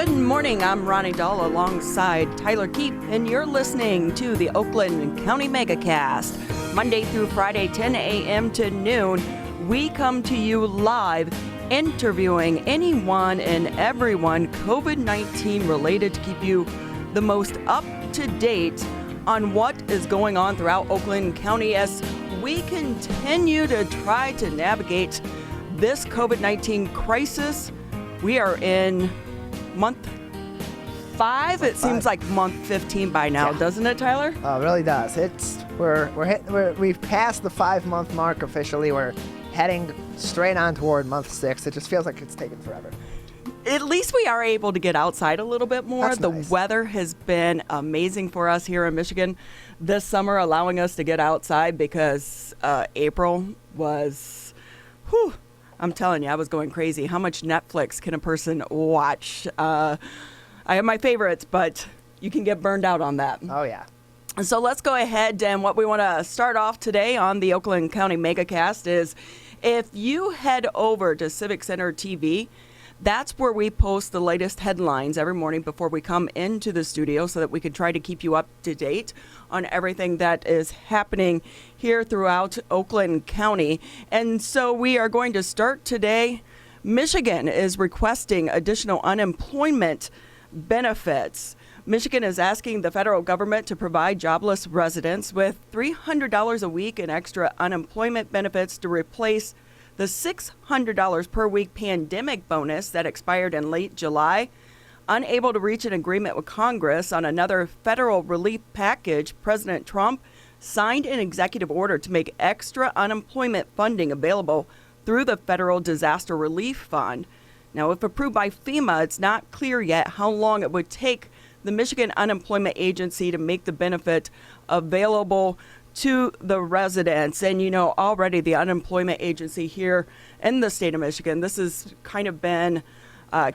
Good morning, I'm Ronnie Dahl alongside Tyler Keep, and you're listening to the Oakland County Megacast. Monday through Friday, 10 a.m. to noon, we come to you live, interviewing anyone and everyone COVID-19 related to keep you the most up to date on what is going on throughout Oakland County as we continue to try to navigate this COVID-19 crisis. We are in month 5. It seems like month 15 by now, doesn't it, Tyler? Oh, it really does. We've passed the 5-month mark officially. We're heading straight on toward month 6. It just feels like it's taken forever. At least we are able to get outside a little bit more. That's the nice. Weather has been amazing for us here in Michigan this summer, allowing us to get outside because April was, I'm telling you, I was going crazy. How much Netflix can a person watch? I have my favorites, but you can get burned out on that. Oh, yeah. So let's go ahead, and what we want to start off today on the Oakland County Megacast is if you head over to Civic Center TV, that's where we post the latest headlines every morning before we come into the studio so that we can try to keep you up to date on everything that is happening here throughout Oakland County. And so we are going to start today. Michigan is requesting additional unemployment benefits. Michigan is asking the federal government to provide jobless residents with $300 a week in extra unemployment benefits to replace the $600 per week pandemic bonus that expired in late July. Unable to reach an agreement with Congress on another federal relief package, President Trump signed an executive order to make extra unemployment funding available through the Federal Disaster Relief Fund. Now, if approved by FEMA, it's not clear yet how long it would take the Michigan Unemployment Agency to make the benefit available to the residents. And, already the unemployment agency here in the state of Michigan, this has kind of been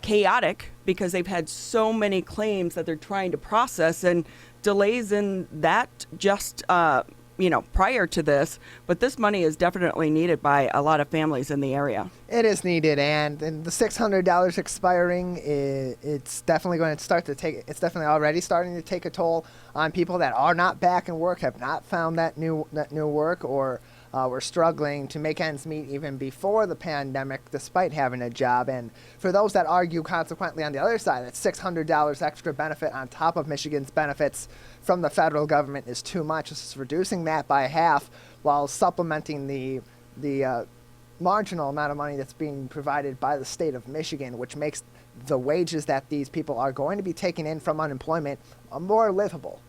chaotic because they've had so many claims that they're trying to process and delays in that just, prior to this. But this money is definitely needed by a lot of families in the area. It is needed, and the $600 expiring, it's definitely going to it's definitely already starting to take a toll on people that are not back in work, have not found that new work, or were struggling to make ends meet even before the pandemic, despite having a job. And for those that argue consequently on the other side that $600 extra benefit on top of Michigan's benefits from the federal government is too much, this is reducing that by half while supplementing the marginal amount of money that's being provided by the state of Michigan, which makes the wages that these people are going to be taking in from unemployment more livable.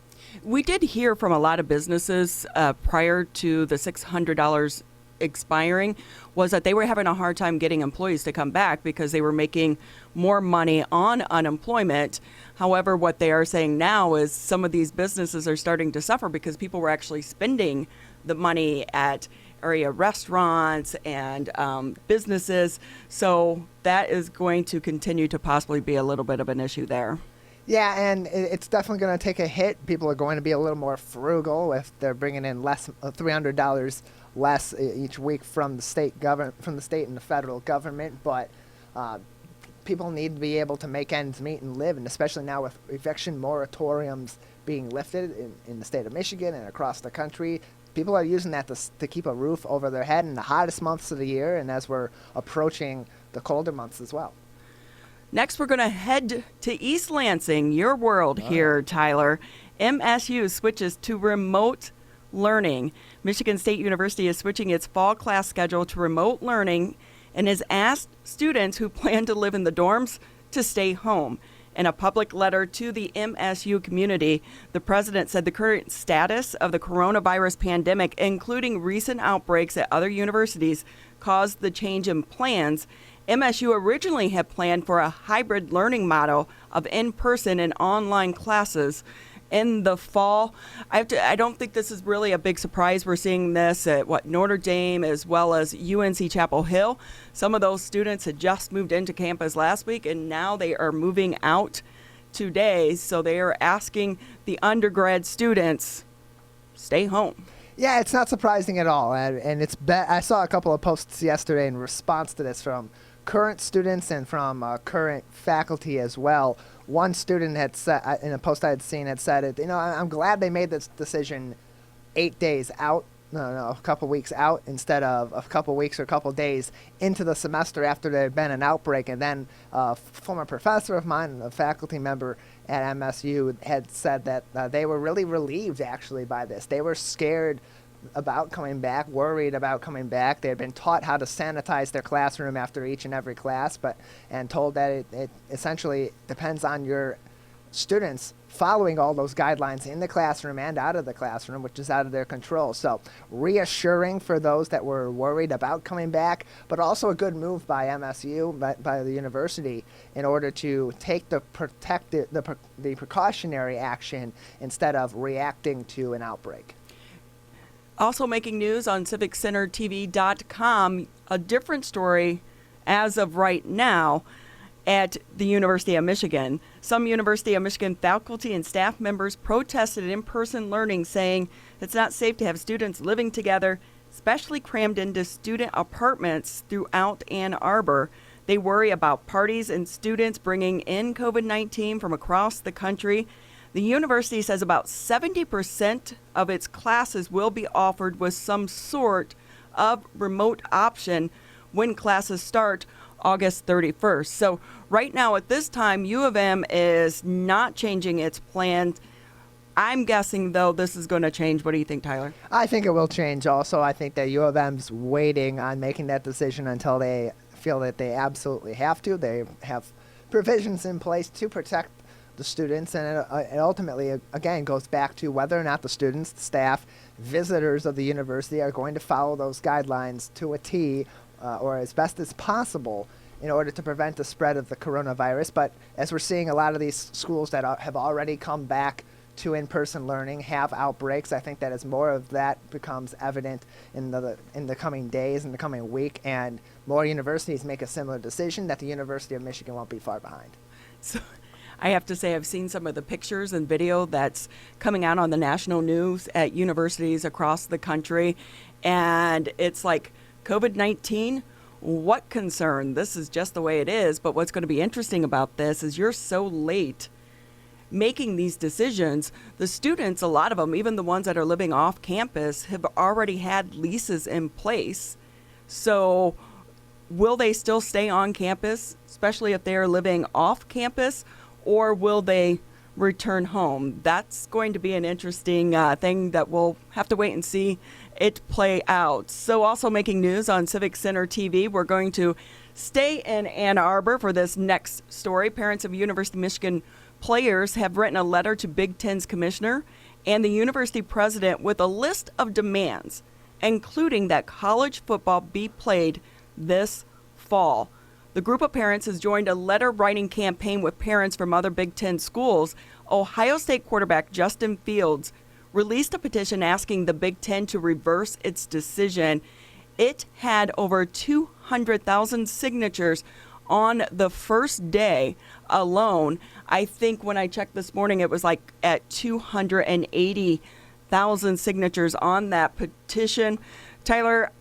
We did hear from a lot of businesses prior to the $600 expiring was that they were having a hard time getting employees to come back because they were making more money on unemployment. However, what they are saying now is some of these businesses are starting to suffer because people were actually spending the money at area restaurants and businesses. So that is going to continue to possibly be a little bit of an issue there. Yeah, and it's definitely going to take a hit. People are going to be a little more frugal if they're bringing in less, $300 less each week from the state and the federal government. But people need to be able to make ends meet and live, and especially now with eviction moratoriums being lifted in the state of Michigan and across the country. People are using that to keep a roof over their head in the hottest months of the year, and as we're approaching the colder months as well. Next, we're going to head to East Lansing, your world here, Tyler. MSU switches to remote learning. Michigan State University is switching its fall class schedule to remote learning and has asked students who plan to live in the dorms to stay home. In a public letter to the MSU community, the president said the current status of the coronavirus pandemic, including recent outbreaks at other universities, caused the change in plans. MSU originally had planned for a hybrid learning model of in-person and online classes in the fall. I don't think this is really a big surprise. We're seeing this at Notre Dame as well as UNC Chapel Hill. Some of those students had just moved into campus last week, and now they are moving out today. So they are asking the undergrad students, stay home. Yeah, it's not surprising at all. And I saw a couple of posts yesterday in response to this from current students and from current faculty as well. One student had said, in a post I had seen, had said, I'm glad they made this decision 8 days out, a couple weeks out, instead of a couple weeks or a couple days into the semester after there had been an outbreak. And then a former professor of mine, a faculty member at MSU, had said that they were really relieved, actually, by this. They were scared about coming back, worried about coming back. They had been taught how to sanitize their classroom after each and every class, and told that it essentially depends on your students following all those guidelines in the classroom and out of the classroom, which is out of their control. So reassuring for those that were worried about coming back, but also a good move by MSU, by the university, in order to take the precautionary action instead of reacting to an outbreak. Also making news on civiccentertv.com, a different story as of right now at the University of Michigan. Some University of Michigan faculty and staff members protested in-person learning, saying it's not safe to have students living together, especially crammed into student apartments throughout Ann Arbor. They worry about parties and students bringing in COVID-19 from across the country. The university says about 70% of its classes will be offered with some sort of remote option when classes start August 31st. So right now at this time, U of M is not changing its plans. I'm guessing, though, this is going to change. What do you think, Tyler? I think it will change also. I think that U of M's waiting on making that decision until they feel that they absolutely have to. They have provisions in place to protect the students, and it ultimately, again, goes back to whether or not the students, the staff, visitors of the university are going to follow those guidelines to a T, or as best as possible, in order to prevent the spread of the coronavirus. But as we're seeing, a lot of these schools that have already come back to in-person learning have outbreaks. I think that as more of that becomes evident in the coming days, in the coming week, and more universities make a similar decision, that the University of Michigan won't be far behind. So I have to say I've seen some of the pictures and video that's coming out on the national news at universities across the country, and it's like COVID-19, what concern? This is just the way it is. But what's going to be interesting about this is you're so late making these decisions. The students, a lot of them, even the ones that are living off campus, have already had leases in place. So will they still stay on campus, especially if they are living off campus, or will they return home? That's going to be an interesting thing that we'll have to wait and see it play out. So also making news on Civic Center TV, we're going to stay in Ann Arbor for this next story. Parents of University of Michigan players have written a letter to Big Ten's commissioner and the university president with a list of demands, including that college football be played this fall. The group of parents has joined a letter-writing campaign with parents from other Big Ten schools. Ohio State quarterback Justin Fields released a petition asking the Big Ten to reverse its decision. It had over 200,000 signatures on the first day alone. I think when I checked this morning, it was like at 280,000 signatures on that petition. Tyler,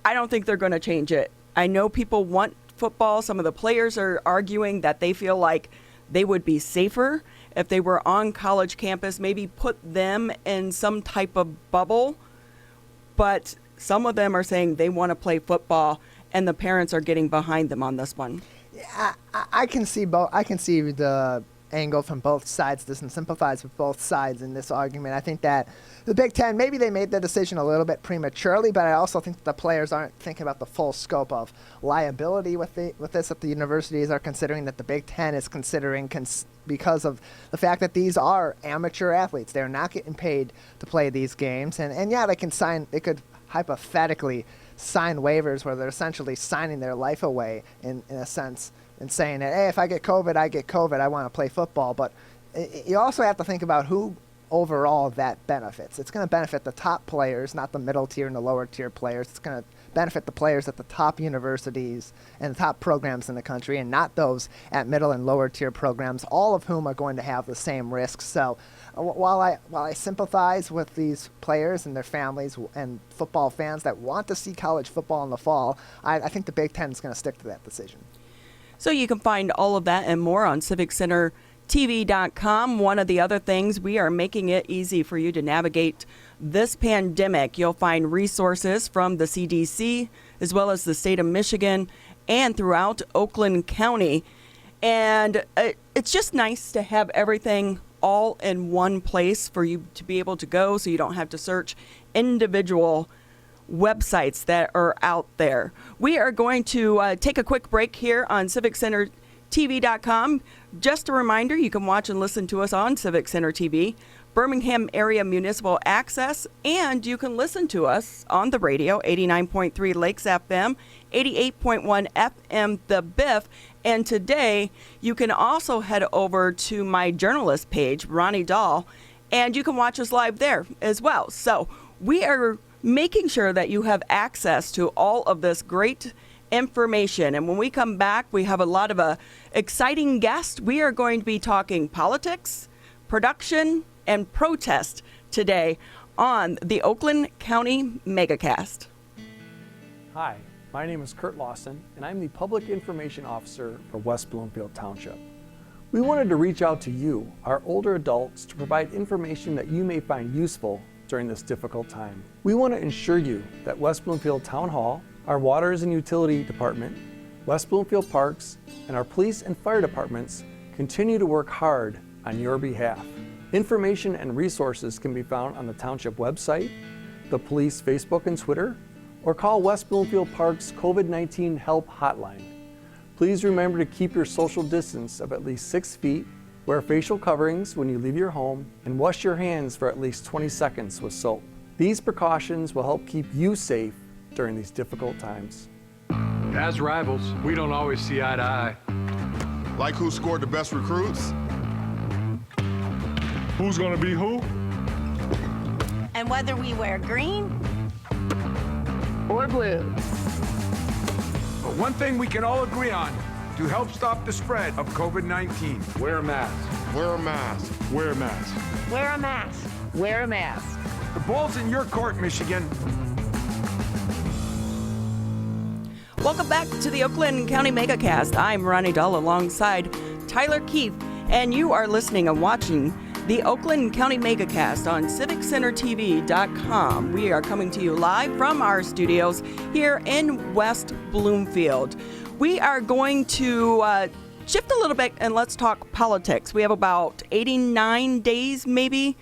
I don't think they're going to change it. I know people want football. Some of the players are arguing that they feel like they would be safer if they were on college campus, maybe put them in some type of bubble. But some of them are saying they want to play football, and the parents are getting behind them on this one. Yeah, I can see both. I can see the angle from both sides. This and sympathize with both sides in this argument. I think that the Big Ten, maybe they made the decision a little bit prematurely, but I also think that the players aren't thinking about the full scope of liability with this that the universities are considering, that the Big Ten is considering because of the fact that these are amateur athletes. They're not getting paid to play these games, and yeah, they could hypothetically sign waivers where they're essentially signing their life away in a sense, and saying that, hey, if I get COVID, I get COVID. I want to play football. But you also have to think about who overall that benefits. It's going to benefit the top players, not the middle tier and the lower tier players. It's going to benefit the players at the top universities and the top programs in the country, and not those at middle and lower tier programs, all of whom are going to have the same risks. So while I sympathize with these players and their families and football fans that want to see college football in the fall, I think the Big Ten is going to stick to that decision. So you can find all of that and more on civiccentertv.com. One of the other things, we are making it easy for you to navigate this pandemic. You'll find resources from the CDC as well as the state of Michigan and throughout Oakland County. And it's just nice to have everything all in one place for you to be able to go, so you don't have to search individual websites that are out there. We are going to take a quick break here on civiccentertv.com. Just a reminder, you can watch and listen to us on Civic Center TV, Birmingham Area Municipal Access, and you can listen to us on the radio, 89.3 Lakes FM, 88.1 FM The Biff, and today you can also head over to my journalist page, Ronnie Dahl, and you can watch us live there as well. So we are making sure that you have access to all of this great information. And when we come back, we have a lot of exciting guests. We are going to be talking politics, production, and protest today on the Oakland County Megacast. Hi, my name is Kurt Lawson, and I'm the Public Information Officer for West Bloomfield Township. We wanted to reach out to you, our older adults, to provide information that you may find useful during this difficult time. We want to ensure you that West Bloomfield Town Hall, our Waters and Utility Department, West Bloomfield Parks, and our police and fire departments continue to work hard on your behalf. Information and resources can be found on the Township website, the police Facebook and Twitter, or call West Bloomfield Park's COVID-19 Help Hotline. Please remember to keep your social distance of at least 6 feet, wear facial coverings when you leave your home, and wash your hands for at least 20 seconds with soap. These precautions will help keep you safe during these difficult times. As rivals, we don't always see eye to eye. Like who scored the best recruits? Who's gonna be who? And whether we wear green or blue. But one thing we can all agree on to help stop the spread of COVID-19. Wear a mask. Wear a mask. Wear a mask. wear a mask. Wear a mask. The ball's in your court, Michigan. Welcome back to the Oakland County Megacast. I'm Ronnie Dahl alongside Tyler Keith, and you are listening and watching the Oakland County Megacast on civiccentertv.com. We are coming to you live from our studios here in West Bloomfield. We are going to shift a little bit and let's talk politics. We have about 89 days maybe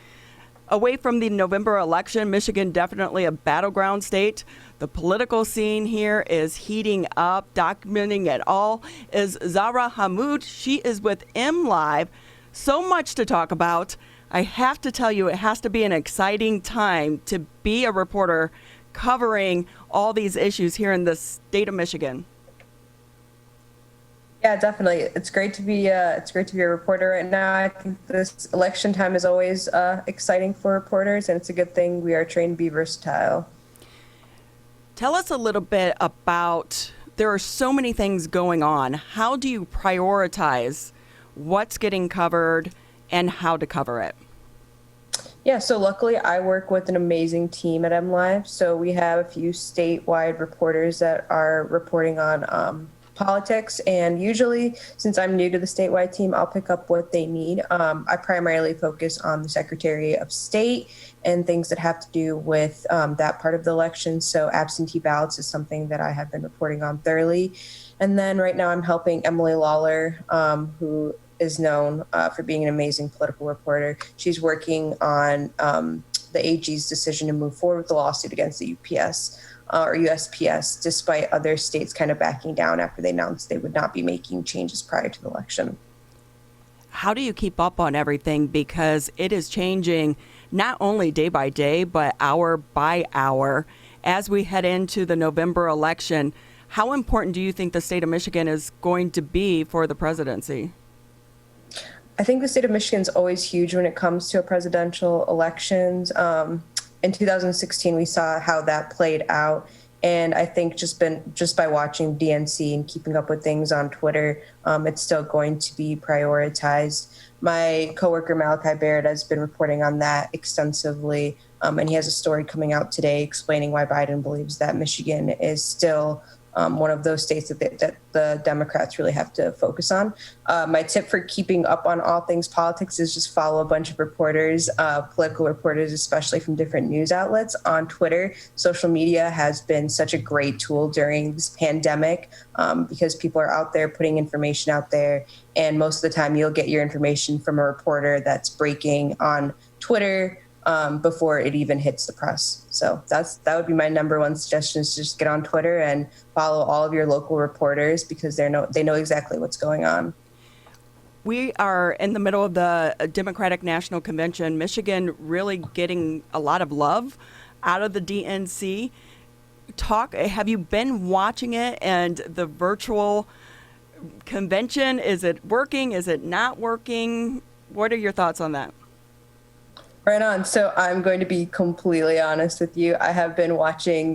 away from the November election. Michigan definitely a battleground state. The political scene here is heating up. Documenting it all is Zahra Ahmad. She is with MLive. So much to talk about. I have to tell you, it has to be an exciting time to be a reporter covering all these issues here in the state of Michigan. Yeah, definitely. It's great to be a reporter right now. I think this election time is always exciting for reporters, and it's a good thing. We are trained to be versatile. Tell us a little bit about, there are so many things going on. How do you prioritize what's getting covered and how to cover it? Yeah, so luckily I work with an amazing team at MLive. So we have a few statewide reporters that are reporting on politics, and usually, since I'm new to the statewide team, I'll pick up what they need. I primarily focus on the Secretary of State and things that have to do with that part of the election. So absentee ballots is something that I have been reporting on thoroughly. And then right now I'm helping Emily Lawler, who is known for being an amazing political reporter. She's working on the AG's decision to move forward with the lawsuit against the UPS or USPS, despite other states kind of backing down after they announced they would not be making changes prior to the election. How do you keep up on everything? Because it is changing not only day by day, but hour by hour as we head into the November election. How important do you think the state of Michigan is going to be for the presidency? I think the state of Michigan's always huge when it comes to presidential elections. In 2016, we saw how that played out. And I think just by watching DNC and keeping up with things on Twitter, it's still going to be prioritized. My coworker, Malachi Barrett, has been reporting on that extensively. And he has a story coming out today explaining why Biden believes that Michigan is still one of those states that the Democrats really have to focus on. My tip for keeping up on all things politics is just follow a bunch of reporters, political reporters, especially from different news outlets on Twitter. Social media has been such a great tool during this pandemic because people are out there putting information out there. And most of the time you'll get your information from a reporter that's breaking on Twitter before it even hits the press. So that would be my number one suggestion, is just get on Twitter and follow all of your local reporters because they know exactly what's going on. We are in the middle of the Democratic National Convention. Michigan really getting a lot of love out of the DNC. Have you been watching it and the virtual convention? Is it working? Is it not working? What are your thoughts on that? Right on. So I'm going to be completely honest with you. I have been watching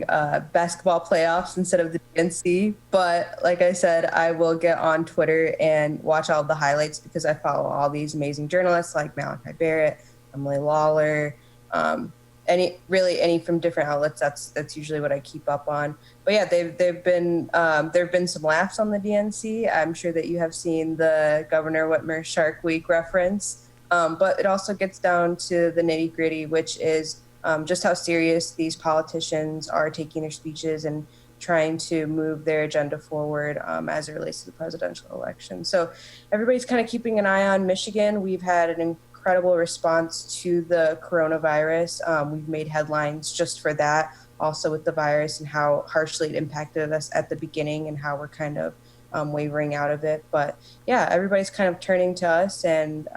basketball playoffs instead of the DNC. But like I said, I will get on Twitter and watch all the highlights because I follow all these amazing journalists like Malachi Barrett, Emily Lawler, any from different outlets. That's usually what I keep up on. But yeah, there have been some laughs on the DNC. I'm sure that you have seen the Governor Whitmer Shark Week reference. But it also gets down to the nitty gritty, which is just how serious these politicians are taking their speeches and trying to move their agenda forward as it relates to the presidential election. So everybody's kind of keeping an eye on Michigan. We've had an incredible response to the coronavirus. We've made headlines just for that, also with the virus and how harshly it impacted us at the beginning and how we're kind of wavering out of it. But yeah, everybody's kind of turning to us, and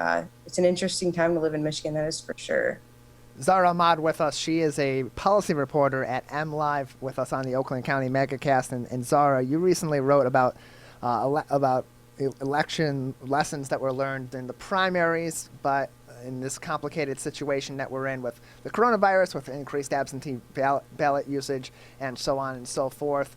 it's an interesting time to live in Michigan, that is for sure. Zahra Ahmad with us. She is a policy reporter at MLive with us on the Oakland County Megacast. And Zahra, you recently wrote about election lessons that were learned in the primaries, but in this complicated situation that we're in with the coronavirus, with increased absentee ballot usage, and so on and so forth.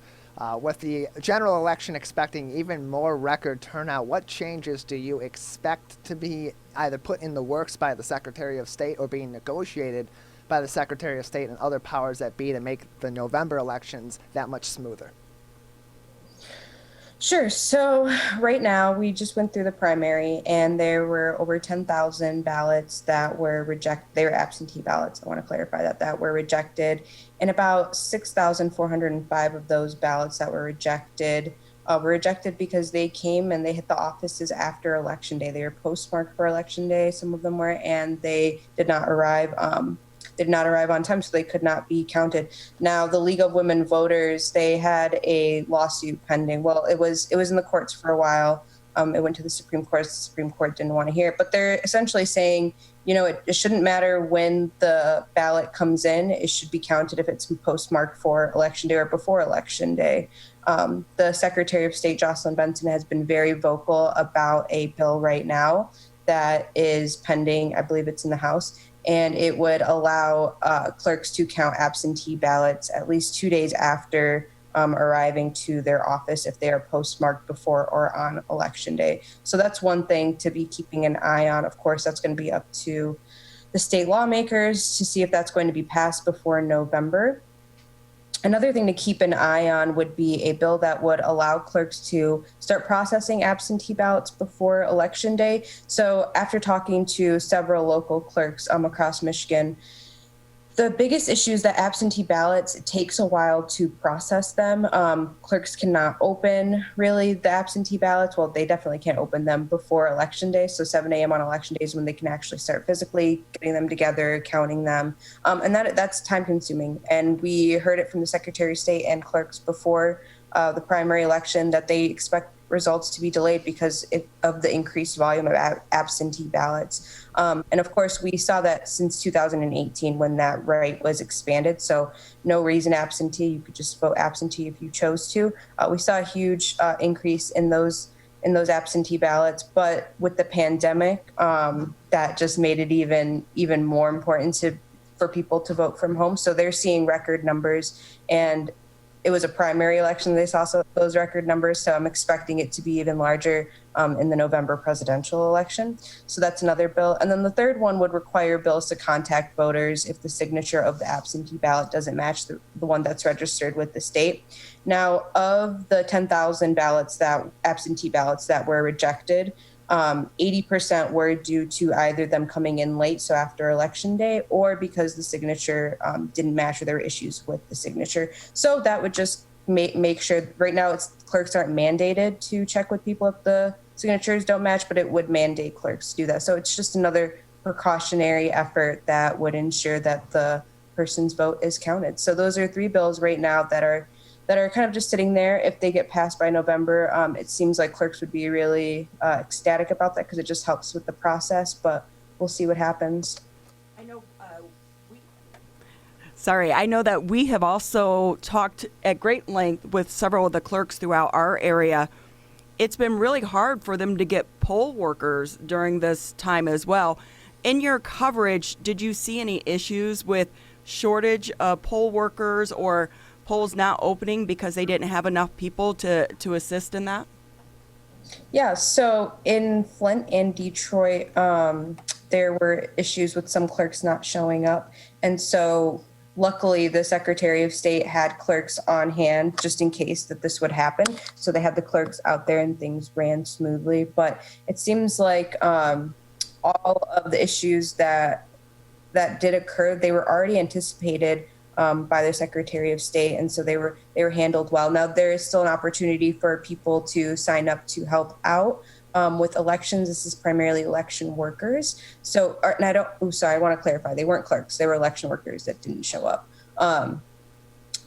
With the general election expecting even more record turnout, what changes do you expect to be either put in the works by the Secretary of State or being negotiated by the Secretary of State and other powers that be to make the November elections that much smoother? Sure. So right now we just went through the primary and there were over 10,000 ballots that were rejected. They were absentee ballots. I want to clarify that were rejected. And about 6,405 of those ballots that were rejected because they came and they hit the offices after Election Day. They were postmarked for Election Day, some of them were, and they did not arrive. They did not arrive on time, so they could not be counted. Now, the League of Women Voters, they had a lawsuit pending. Well, it was in the courts for a while. It went to the Supreme Court. The Supreme Court didn't want to hear it. But they're essentially saying, it shouldn't matter when the ballot comes in. It should be counted if it's postmarked for Election Day or before Election Day. The Secretary of State, Jocelyn Benson, has been very vocal about a bill right now that is pending. I believe it's in the House. And it would allow clerks to count absentee ballots at least 2 days after arriving to their office if they are postmarked before or on Election Day. So that's one thing to be keeping an eye on. Of course, that's going to be up to the state lawmakers to see if that's going to be passed before November. Another thing to keep an eye on would be a bill that would allow clerks to start processing absentee ballots before Election Day. So after talking to several local clerks across Michigan, the biggest issue is that absentee ballots, it takes a while to process them. Clerks cannot open really the absentee ballots. Well, they definitely can't open them before Election Day. So 7 a.m. on Election Day is when they can actually start physically getting them together, counting them. And that's time consuming. And we heard it from the Secretary of State and clerks before the primary election that they expect results to be delayed because of the increased volume of absentee ballots. And of course, we saw that since 2018 when that right was expanded. So no reason absentee, you could just vote absentee if you chose to. We saw a huge increase in those in those absentee ballots. But with the pandemic, that just made it even more important for people to vote from home. So they're seeing record numbers, and it was a primary election. They saw those record numbers, so I'm expecting it to be even larger in the November presidential election. So that's another bill. And then the third one would require bills to contact voters if the signature of the absentee ballot doesn't match the one that's registered with the state. Now, of the 10,000 absentee ballots that were rejected, 80% were due to either them coming in late, so after election day, or because the signature didn't match or there were issues with the signature. So that would just make sure, right now clerks aren't mandated to check with people if the signatures don't match, but it would mandate clerks to do that. So it's just another precautionary effort that would ensure that the person's vote is counted. So those are 3 bills right now that are kind of just sitting there. If they get passed by November, it seems like clerks would be really ecstatic about that because it just helps with the process, but we'll see what happens. I know that we have also talked at great length with several of the clerks throughout our area. It's been really hard for them to get poll workers during this time as well. In your coverage, did you see any issues with shortage of poll workers or polls not opening because they didn't have enough people to assist in that? Yeah, so in Flint and Detroit, there were issues with some clerks not showing up. And so luckily, the Secretary of State had clerks on hand just in case that this would happen. So they had the clerks out there and things ran smoothly. But it seems like all of the issues that did occur, they were already anticipated by the Secretary of State, and so they were handled well. Now there is still an opportunity for people to sign up to help out with elections. This is primarily election workers. So, and I want to clarify, they weren't clerks; they were election workers that didn't show up. But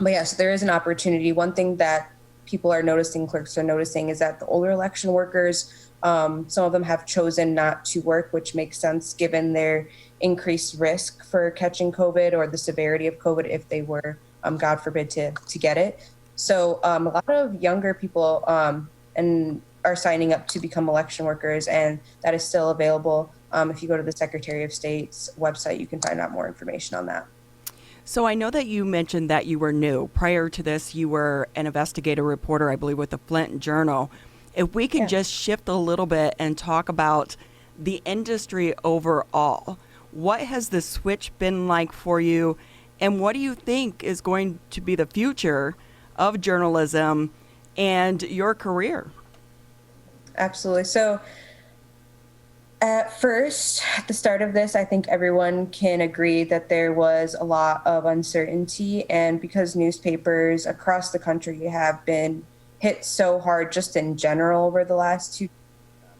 yeah, so there is an opportunity. One thing that people are noticing, clerks are noticing, is that the older election workers, some of them have chosen not to work, which makes sense given their increased risk for catching COVID or the severity of COVID if they were, God forbid, to get it. So a lot of younger people and are signing up to become election workers, and that is still available. If you go to the Secretary of State's website, you can find out more information on that. So I know that you mentioned that you were new. Prior to this, you were an investigative reporter, I believe, with the Flint Journal. If we could just shift a little bit and talk about the industry overall. What has the switch been like for you, and what do you think is going to be the future of journalism and your career? Absolutely. So at first, at the start of this, I think everyone can agree that there was a lot of uncertainty, and because newspapers across the country have been hit so hard just in general over the last 2 years,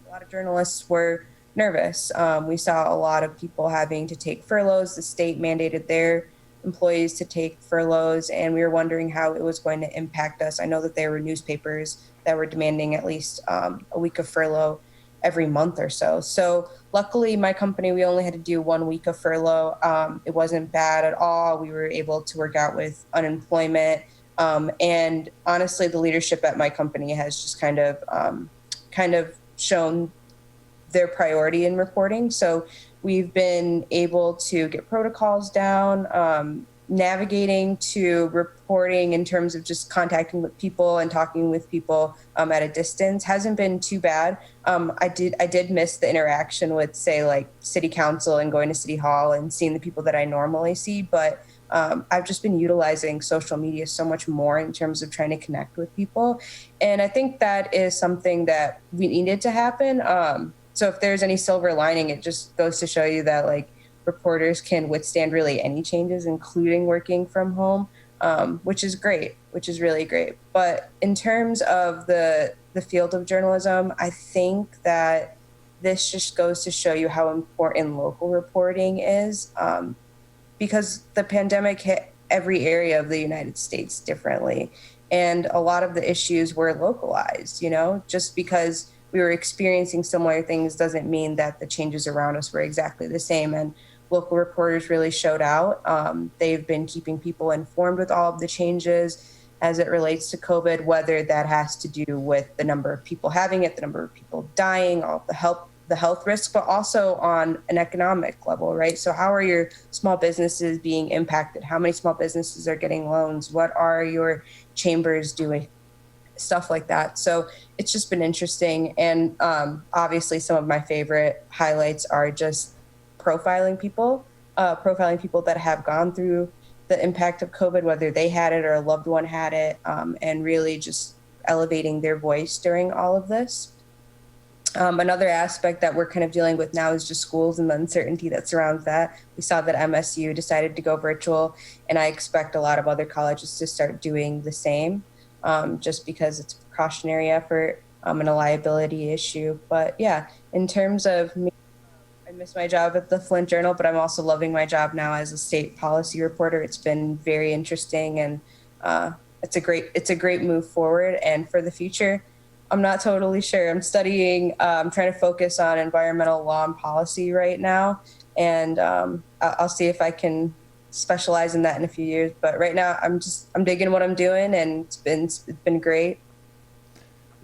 a lot of journalists were nervous. We saw a lot of people having to take furloughs. The state mandated their employees to take furloughs, and we were wondering how it was going to impact us. I know that there were newspapers that were demanding at least a week of furlough every month or so. So luckily, my company, we only had to do 1 week of furlough. It wasn't bad at all. We were able to work out with unemployment. And honestly, the leadership at my company has just kind of shown their priority in reporting. So we've been able to get protocols down, navigating to reporting in terms of just contacting with people and talking with people at a distance hasn't been too bad. I did miss the interaction with, say, like city council and going to city hall and seeing the people that I normally see, but I've just been utilizing social media so much more in terms of trying to connect with people. And I think that is something that we needed to happen. So if there's any silver lining, it just goes to show you that like reporters can withstand really any changes, including working from home, which is great, which is really great. But in terms of the field of journalism, I think that this just goes to show you how important local reporting is, because the pandemic hit every area of the United States differently. And a lot of the issues were localized, just because we were experiencing similar things doesn't mean that the changes around us were exactly the same. And local reporters really showed out. They've been keeping people informed with all of the changes, as it relates to COVID, whether that has to do with the number of people having it, the number of people dying, all the health risks, but also on an economic level, right? So how are your small businesses being impacted? How many small businesses are getting loans? What are your chambers doing? Stuff like that. So it's just been interesting. And obviously some of my favorite highlights are just profiling people that have gone through the impact of COVID, whether they had it or a loved one had it, and really just elevating their voice during all of this. Another aspect that we're kind of dealing with now is just schools and the uncertainty that surrounds that. We saw that MSU decided to go virtual, and I expect a lot of other colleges to start doing the same, just because it's a precautionary effort and a liability issue. But yeah, in terms of me, I miss my job at the Flint Journal, but I'm also loving my job now as a state policy reporter. It's been very interesting, and it's a great move forward. And for the future, I'm not totally sure. I'm studying, I'm trying to focus on environmental law and policy right now. And I'll see if I can specialize in that in a few years. But right now I'm digging what I'm doing, and it's been great.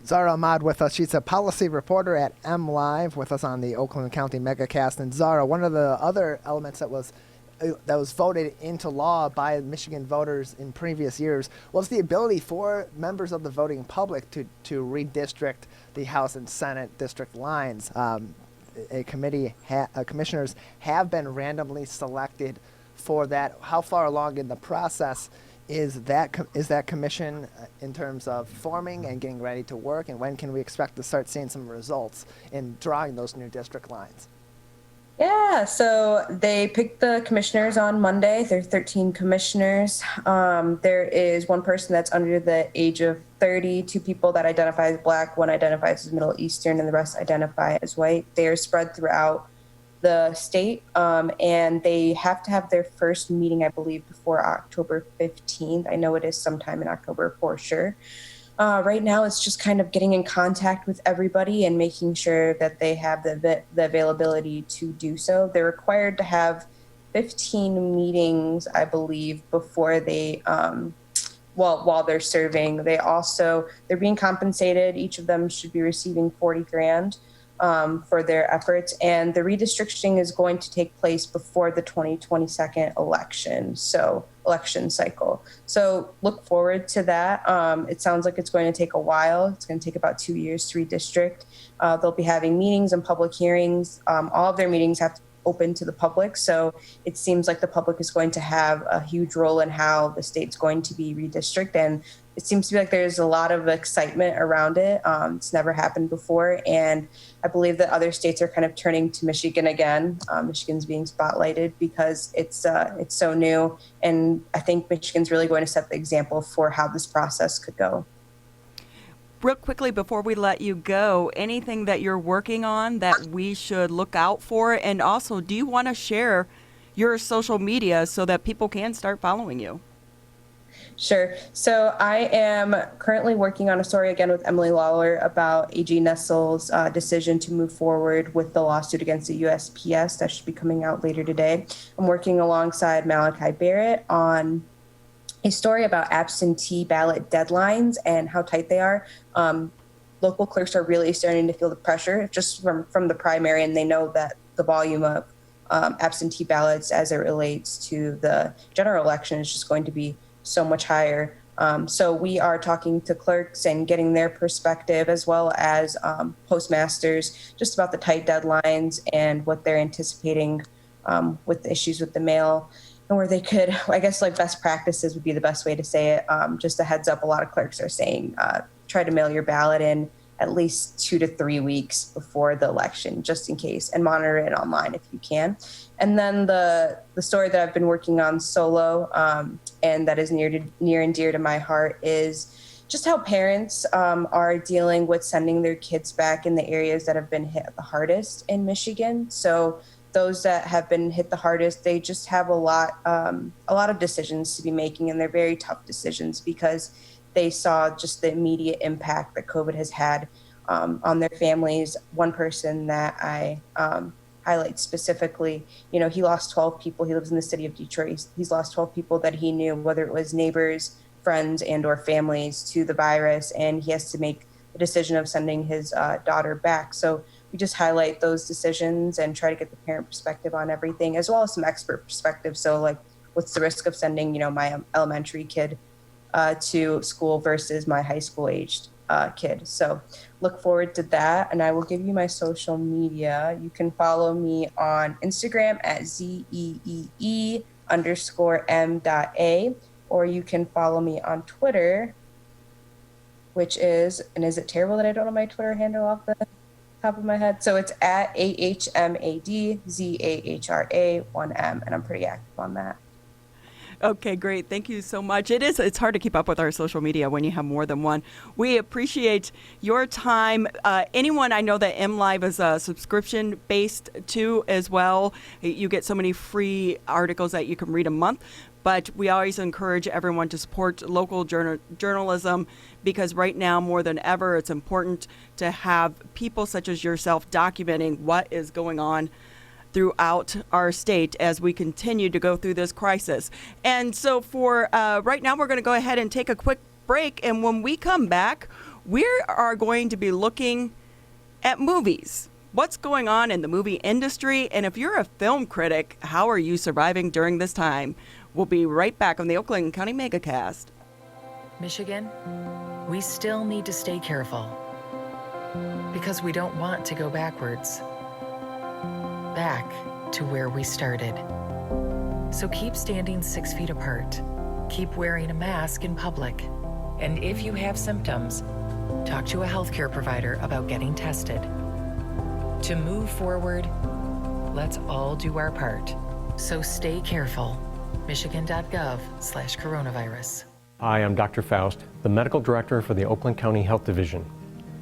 Zahra Ahmad with us. She's a policy reporter at MLive with us on the Oakland County Megacast. And Zahra, one of the other elements that was voted into law by Michigan voters in previous years was the ability for members of the voting public to redistrict the House and Senate district lines. Commissioners have been randomly selected for that. How far along in the process is that commission in terms of forming and getting ready to work, and when can we expect to start seeing some results in drawing those new district lines? Yeah, so they picked the commissioners on Monday. There are 13 commissioners. There is one person that's under the age of 30, 2 people that identify as Black, 1 identifies as Middle Eastern, and the rest identify as white. They are spread throughout the state, and they have to have their first meeting, I believe, before October 15th. I know it is sometime in October for sure. Right now, it's just kind of getting in contact with everybody and making sure that they have the availability to do so. They're required to have 15 meetings, I believe, before they, while they're serving. They're being compensated. Each of them should be receiving $40,000 for their efforts. And the redistricting is going to take place before the 2022 election cycle. So look forward to that. It sounds like it's going to take a while. It's going to take about 2 years to redistrict. They'll be having meetings and public hearings. All of their meetings have to open to the public. So it seems like the public is going to have a huge role in how the state's going to be redistricted. And it seems to be like there's a lot of excitement around it. It's never happened before. And I believe that other states are kind of turning to Michigan again. Michigan's being spotlighted because it's so new. And I think Michigan's really going to set the example for how this process could go. Real quickly, before we let you go, anything that you're working on that we should look out for? And also, do you want to share your social media so that people can start following you? Sure. So I am currently working on a story again with Emily Lawler about AG Nestle's decision to move forward with the lawsuit against the USPS that should be coming out later today. I'm working alongside Malachi Barrett on a story about absentee ballot deadlines and how tight they are. Local clerks are really starting to feel the pressure just from the primary, and they know that the volume of absentee ballots as it relates to the general election is just going to be so much higher. So we are talking to clerks and getting their perspective, as well as postmasters, just about the tight deadlines and what they're anticipating with the issues with the mail, and where they could, I guess, like best practices would be the best way to say it. Just a heads up, a lot of clerks are saying try to mail your ballot in at least 2 to 3 weeks before the election, just in case, and monitor it online if you can. And then the story that I've been working on solo, and that is near and dear to my heart, is just how parents are dealing with sending their kids back in the areas that have been hit the hardest in Michigan. So those that have been hit the hardest, they just have a lot of decisions to be making, and they're very tough decisions because they saw just the immediate impact that COVID has had on their families. One person that I highlight specifically, he lost 12 people. He lives in the city of Detroit. He's lost 12 people that he knew, whether it was neighbors, friends and or families to the virus, and he has to make the decision of sending his daughter back. So we just highlight those decisions and try to get the parent perspective on everything, as well as some expert perspective. So like, what's the risk of sending, my elementary kid to school versus my high school aged kid? So look forward to that. And I will give you my social media. You can follow me on Instagram at ZEEE_M.A, or you can follow me on Twitter, which is, and is it terrible that I don't know my Twitter handle off the top of my head? So it's at AHMADZAHRA1M, and I'm pretty active on that. Okay, great. Thank you so much. It's hard to keep up with our social media when you have more than one. We appreciate your time. Anyone, I know that MLive is subscription based too as well. You get so many free articles that you can read a month. But we always encourage everyone to support local journalism, because right now more than ever it's important to have people such as yourself documenting what is going on throughout our state as we continue to go through this crisis. And so for right now, we're going to go ahead and take a quick break. And when we come back, we are going to be looking at movies. What's going on in the movie industry? And if you're a film critic, how are you surviving during this time? We'll be right back on the Oakland County Megacast. Michigan, we still need to stay careful because we don't want to go backwards. Back to where we started. So keep standing 6 feet apart. Keep wearing a mask in public. And if you have symptoms, talk to a healthcare provider about getting tested. To move forward, let's all do our part. So stay careful. Michigan.gov/coronavirus. Hi, I'm Dr. Faust, the Medical Director for the Oakland County Health Division.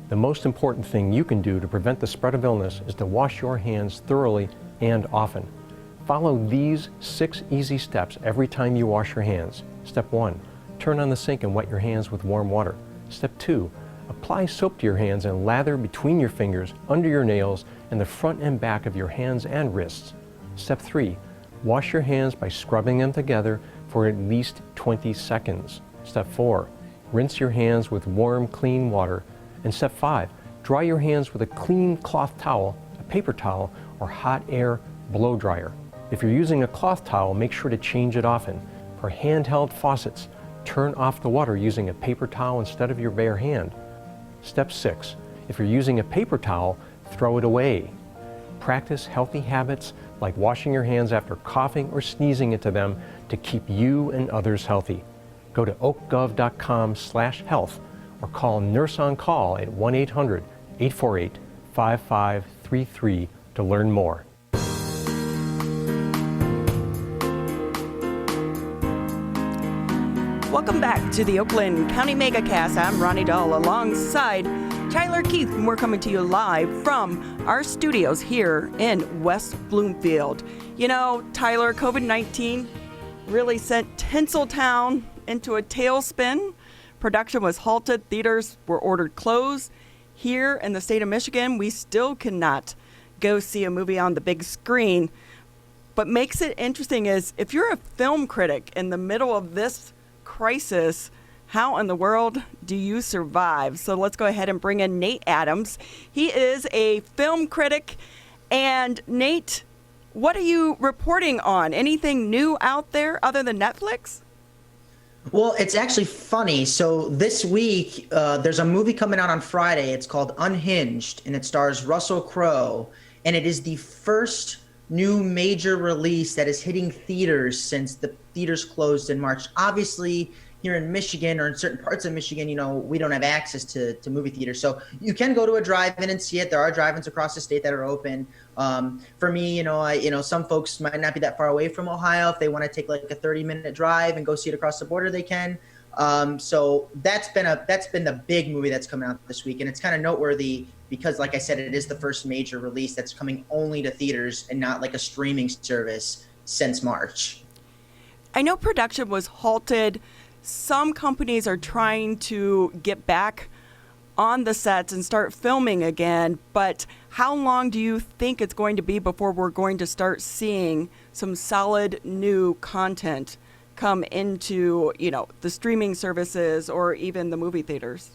The most important thing you can do to prevent the spread of illness is to wash your hands thoroughly and often. Follow these 6 easy steps every time you wash your hands. Step 1, turn on the sink and wet your hands with warm water. Step 2, apply soap to your hands and lather between your fingers, under your nails, and the front and back of your hands and wrists. Step 3, wash your hands by scrubbing them together for at least 20 seconds. Step 4, rinse your hands with warm, clean water. And step 5, dry your hands with a clean cloth towel, a paper towel, or hot air blow dryer. If you're using a cloth towel, make sure to change it often. For handheld faucets, turn off the water using a paper towel instead of your bare hand. Step 6, if you're using a paper towel, throw it away. Practice healthy habits like washing your hands after coughing or sneezing into them to keep you and others healthy. Go to oakgov.com/health or call Nurse on Call at 1-800-848-5533 to learn more. Welcome back to the Oakland County Megacast. I'm Ronnie Dahl alongside Tyler Keith, and we're coming to you live from our studios here in West Bloomfield. You know, Tyler, COVID-19 really sent Tinseltown into a tailspin. Production was halted. Theaters were ordered closed. Here in the state of Michigan, we still cannot go see a movie on the big screen. What makes it interesting is if you're a film critic in the middle of this crisis, how in the world do you survive? So let's go ahead and bring in Nate Adams. He is a film critic. And Nate, what are you reporting on? Anything new out there other than Netflix? Well, it's actually funny. So this week, there's a movie coming out on Friday. It's called Unhinged, and it stars Russell Crowe. And it is the first new major release that is hitting theaters since the theaters closed in March. Obviously, here in Michigan or in certain parts of Michigan, we don't have access to movie theaters. So you can go to a drive-in and see it. There are drive-ins across the state that are open. For me, some folks might not be that far away from Ohio. If they want to take like a 30-minute drive and go see it across the border, they can. So that's been the big movie that's coming out this week. And it's kind of noteworthy because, like I said, it is the first major release that's coming only to theaters and not like a streaming service since March. I know production was halted. Some companies are trying to get back on the sets and start filming again, but how long do you think it's going to be before we're going to start seeing some solid new content come into, the streaming services or even the movie theaters?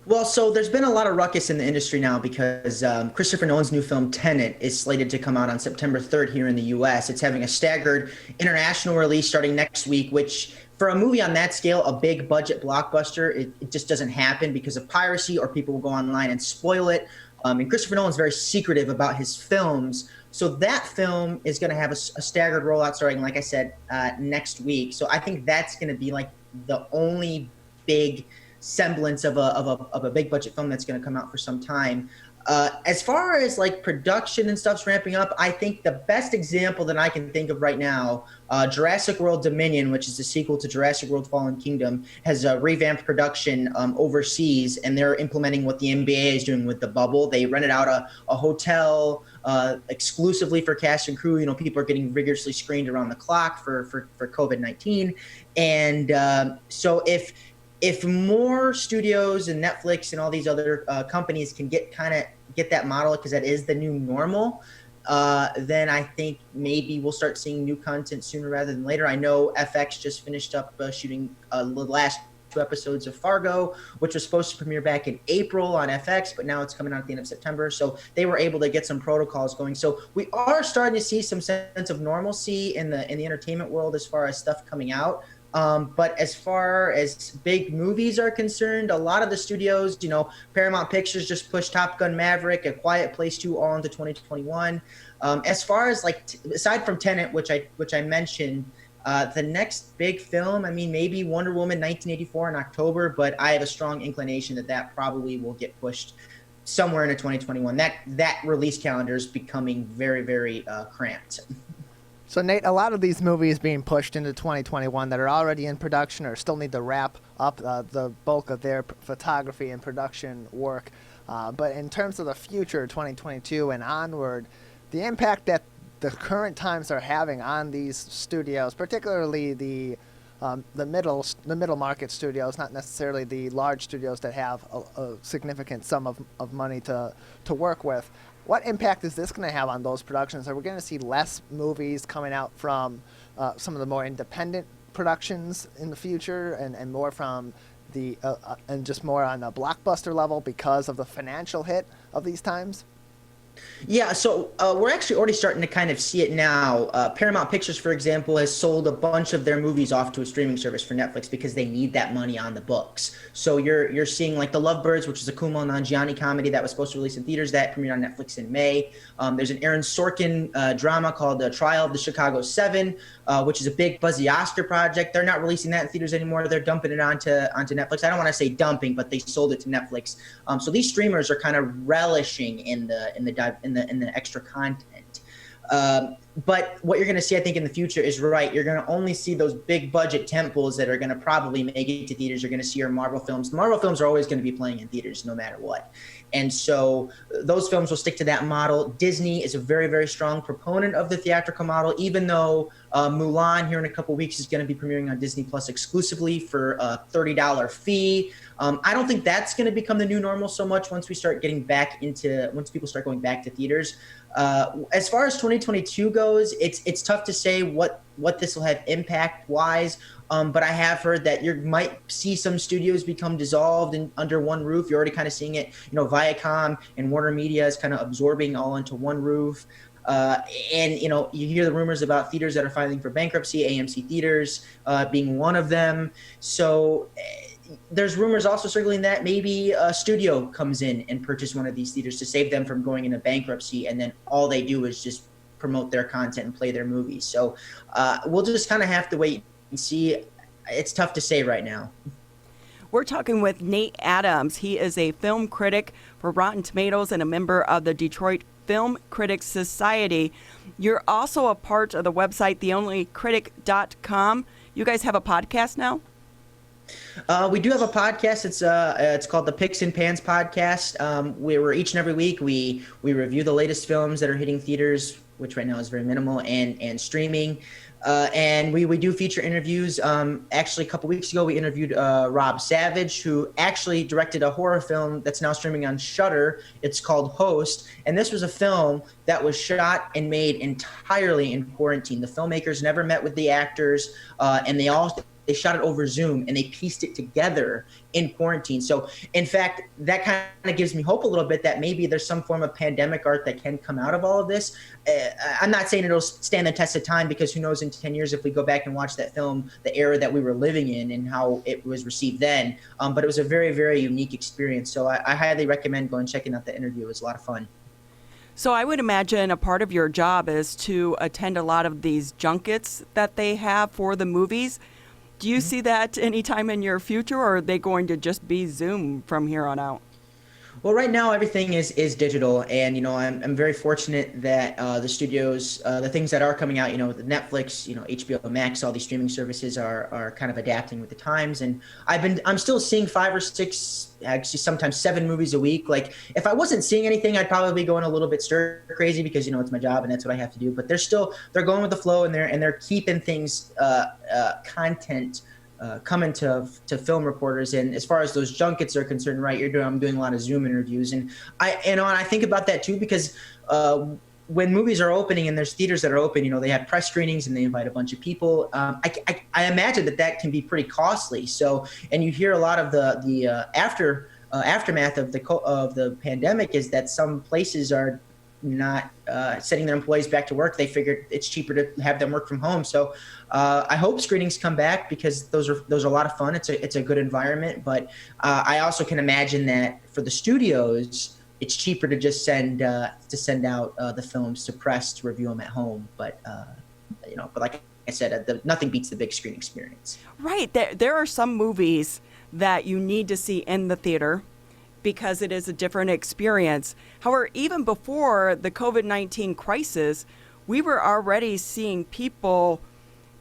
Well, so there's been a lot of ruckus in the industry now because Christopher Nolan's new film Tenet is slated to come out on September 3rd here in the U.S. It's having a staggered international release starting next week, which for a movie on that scale, a big budget blockbuster, it just doesn't happen because of piracy or people will go online and spoil it. And Christopher Nolan's very secretive about his films. So that film is going to have a staggered rollout starting, like I said, next week. So I think that's going to be like the only big semblance of a big budget film that's going to come out for some time. As far as like production and stuff's ramping up, I think the best example that I can think of right now, Jurassic World Dominion, which is the sequel to Jurassic World Fallen Kingdom, has revamped production overseas, and they're implementing what the NBA is doing with the bubble. They rented out a hotel exclusively for cast and crew. People are getting rigorously screened around the clock for COVID-19. And so if more studios and Netflix and all these other companies can get that model, because that is the new normal, then I think maybe we'll start seeing new content sooner rather than later. I know FX just finished up shooting the last 2 episodes of Fargo, which was supposed to premiere back in April on FX, but now it's coming out at the end of September. So they were able to get some protocols going. So we are starting to see some sense of normalcy in the entertainment world as far as stuff coming out. But as far as big movies are concerned, a lot of the studios, Paramount Pictures just pushed Top Gun Maverick, A Quiet Place 2 all into 2021. As far as aside from Tenet, which I mentioned, the next big film, maybe Wonder Woman 1984 in October, but I have a strong inclination that probably will get pushed somewhere into 2021. That release calendar is becoming very, very cramped. So, Nate, a lot of these movies being pushed into 2021 that are already in production or still need to wrap up the bulk of their photography and production work. But in terms of the future, 2022 and onward, the impact that the current times are having on these studios, particularly the middle market studios, not necessarily the large studios that have a significant sum of money to work with. What impact is this going to have on those productions? Are we going to see less movies coming out from some of the more independent productions in the future and more from and just more on a blockbuster level because of the financial hit of these times? Yeah, so we're actually already starting to kind of see it now. Paramount Pictures, for example, has sold a bunch of their movies off to a streaming service for Netflix because they need that money on the books. So you're seeing like The Lovebirds, which is a Kumail Nanjiani comedy that was supposed to release in theaters, that premiered on Netflix in May. There's an Aaron Sorkin drama called The Trial of the Chicago 7, which is a big buzzy Oscar project. They're not releasing that in theaters anymore. They're dumping it onto Netflix. I don't want to say dumping, but they sold it to Netflix. So these streamers are kind of relishing in the extra content. But what you're going to see, I think, in the future is right. You're going to only see those big budget tentpoles that are going to probably make it to theaters. You're going to see your Marvel films. The Marvel films are always going to be playing in theaters no matter what. And so those films will stick to that model. Disney is a very, very strong proponent of the theatrical model, even though Mulan here in a couple of weeks is going to be premiering on Disney Plus exclusively for a $30 fee. I don't think that's going to become the new normal so much once people start going back to theaters. As far as 2022 goes, it's tough to say what this will have impact wise. But I have heard that you might see some studios become dissolved under one roof. You're already kind of seeing it. Viacom and Warner Media is kind of absorbing all into one roof. And you hear the rumors about theaters that are filing for bankruptcy, AMC Theaters being one of them. So there's rumors also circling that maybe a studio comes in and purchase one of these theaters to save them from going into bankruptcy, and then all they do is just promote their content and play their movies. So we'll just kind of have to wait and see. It's tough to say right now. We're talking with Nate Adams. He is a film critic for Rotten Tomatoes and a member of the Detroit Film Critics Society. You're also a part of the website, theonlycritic.com. You guys have a podcast now? We do have a podcast. It's called the Picks and Pans Podcast. We're each and every week we review the latest films that are hitting theaters, which right now is very minimal, and streaming. And we do feature interviews. Actually, a couple weeks ago, we interviewed Rob Savage, who actually directed a horror film that's now streaming on Shudder. It's called Host. And this was a film that was shot and made entirely in quarantine. The filmmakers never met with the actors, and they shot it over Zoom, and they pieced it together in quarantine. So, in fact, that kind of gives me hope a little bit that maybe there's some form of pandemic art that can come out of all of this. I'm not saying it'll stand the test of time, because who knows in 10 years if we go back and watch that film, the era that we were living in and how it was received then. But it was a very, very unique experience. So I highly recommend going and checking out the interview. It was a lot of fun. So I would imagine a part of your job is to attend a lot of these junkets that they have for the movies. Do you see that anytime in your future, or are they going to just be Zoom from here on out? Well, right now everything is digital, and I'm very fortunate that the studios, the things that are coming out, with Netflix, HBO Max, all these streaming services are kind of adapting with the times, and I'm still seeing 5 or 6, actually sometimes 7 movies a week. Like if I wasn't seeing anything, I'd probably be going a little bit stir crazy, because it's my job and that's what I have to do. But they're going with the flow, and they're keeping things content coming to film reporters. And as far as those junkets are concerned, right, I'm doing a lot of Zoom interviews, and I think about that too, because when movies are opening and there's theaters that are open, they have press screenings and they invite a bunch of people. I imagine that can be pretty costly. So, and you hear a lot of the aftermath of the pandemic is that some places are not sending their employees back to work. They figured it's cheaper to have them work from home. So I hope screenings come back, because those are a lot of fun. It's a good environment, but I also can imagine that for the studios, it's cheaper to just send out the films to press to review them at home. But but like I said, nothing beats the big screen experience. Right. There are some movies that you need to see in the theater, because it is a different experience. However, even before the COVID-19 crisis, we were already seeing people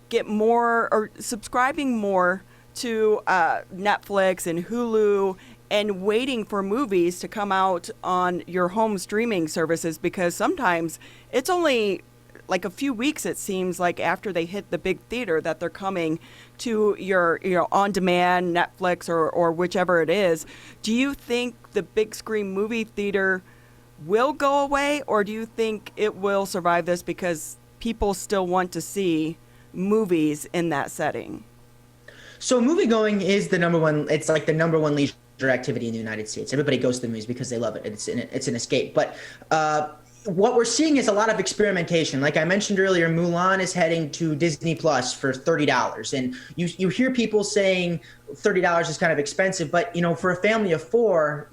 get more or subscribing more to Netflix and Hulu and waiting for movies to come out on your home streaming services, because sometimes it's only like a few weeks, it seems like, after they hit the big theater that they're coming to your on-demand Netflix or whichever it is. Do you think the big screen movie theater will go away, or do you think it will survive this because people still want to see movies in that setting? So movie going is it's like the number one leisure activity in the United States. Everybody goes to the movies because they love it. It's an escape. But what we're seeing is a lot of experimentation. Like I mentioned earlier, Mulan is heading to Disney Plus for $30. And you hear people saying $30 is kind of expensive, but for a family of 4,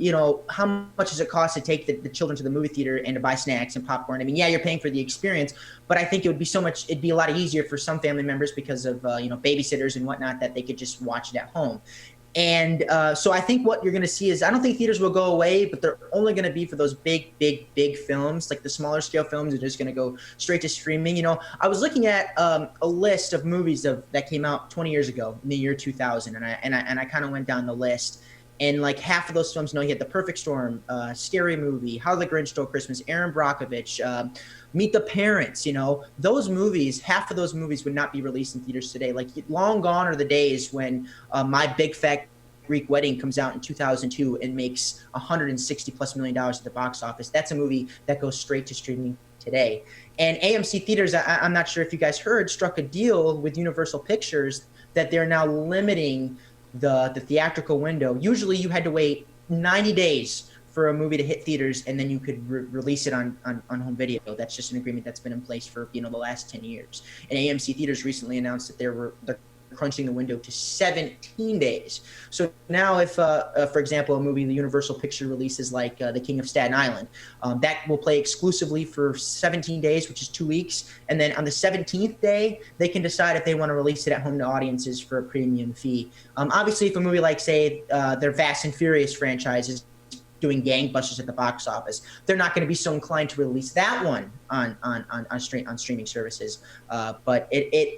how much does it cost to take the children to the movie theater and to buy snacks and popcorn? I mean, yeah, you're paying for the experience, but I think it'd be a lot easier for some family members because of babysitters and whatnot, that they could just watch it at home. And so I think what you're going to see is, I don't think theaters will go away, but they're only going to be for those big films. Like the smaller scale films are just going to go straight to streaming. I was looking at a list of movies that came out 20 years ago in the year 2000, and I kind of went down the list. And like half of those films, you had The Perfect Storm, Scary Movie, How the Grinch Stole Christmas, Aaron Brockovich, Meet the Parents. Those movies, half of those movies would not be released in theaters today. Like long gone are the days when My Big Fat Greek Wedding comes out in 2002 and makes $160+ million at the box office. That's a movie that goes straight to streaming today. And AMC Theaters, I'm not sure if you guys heard, struck a deal with Universal Pictures that they're now limiting the theatrical window. Usually you had to wait 90 days for a movie to hit theaters, and then you could release it on home video. That's just an agreement that's been in place for the last 10 years. And AMC Theaters recently announced that they're crunching the window to 17 days. So now if, for example, a movie the Universal Picture releases like The King of Staten Island, that will play exclusively for 17 days, which is 2 weeks. And then on the 17th day, they can decide if they want to release it at home to audiences for a premium fee. Obviously, if a movie like, say, their Fast and Furious franchise is doing gangbusters at the box office, they're not going to be so inclined to release that one on streaming services. But it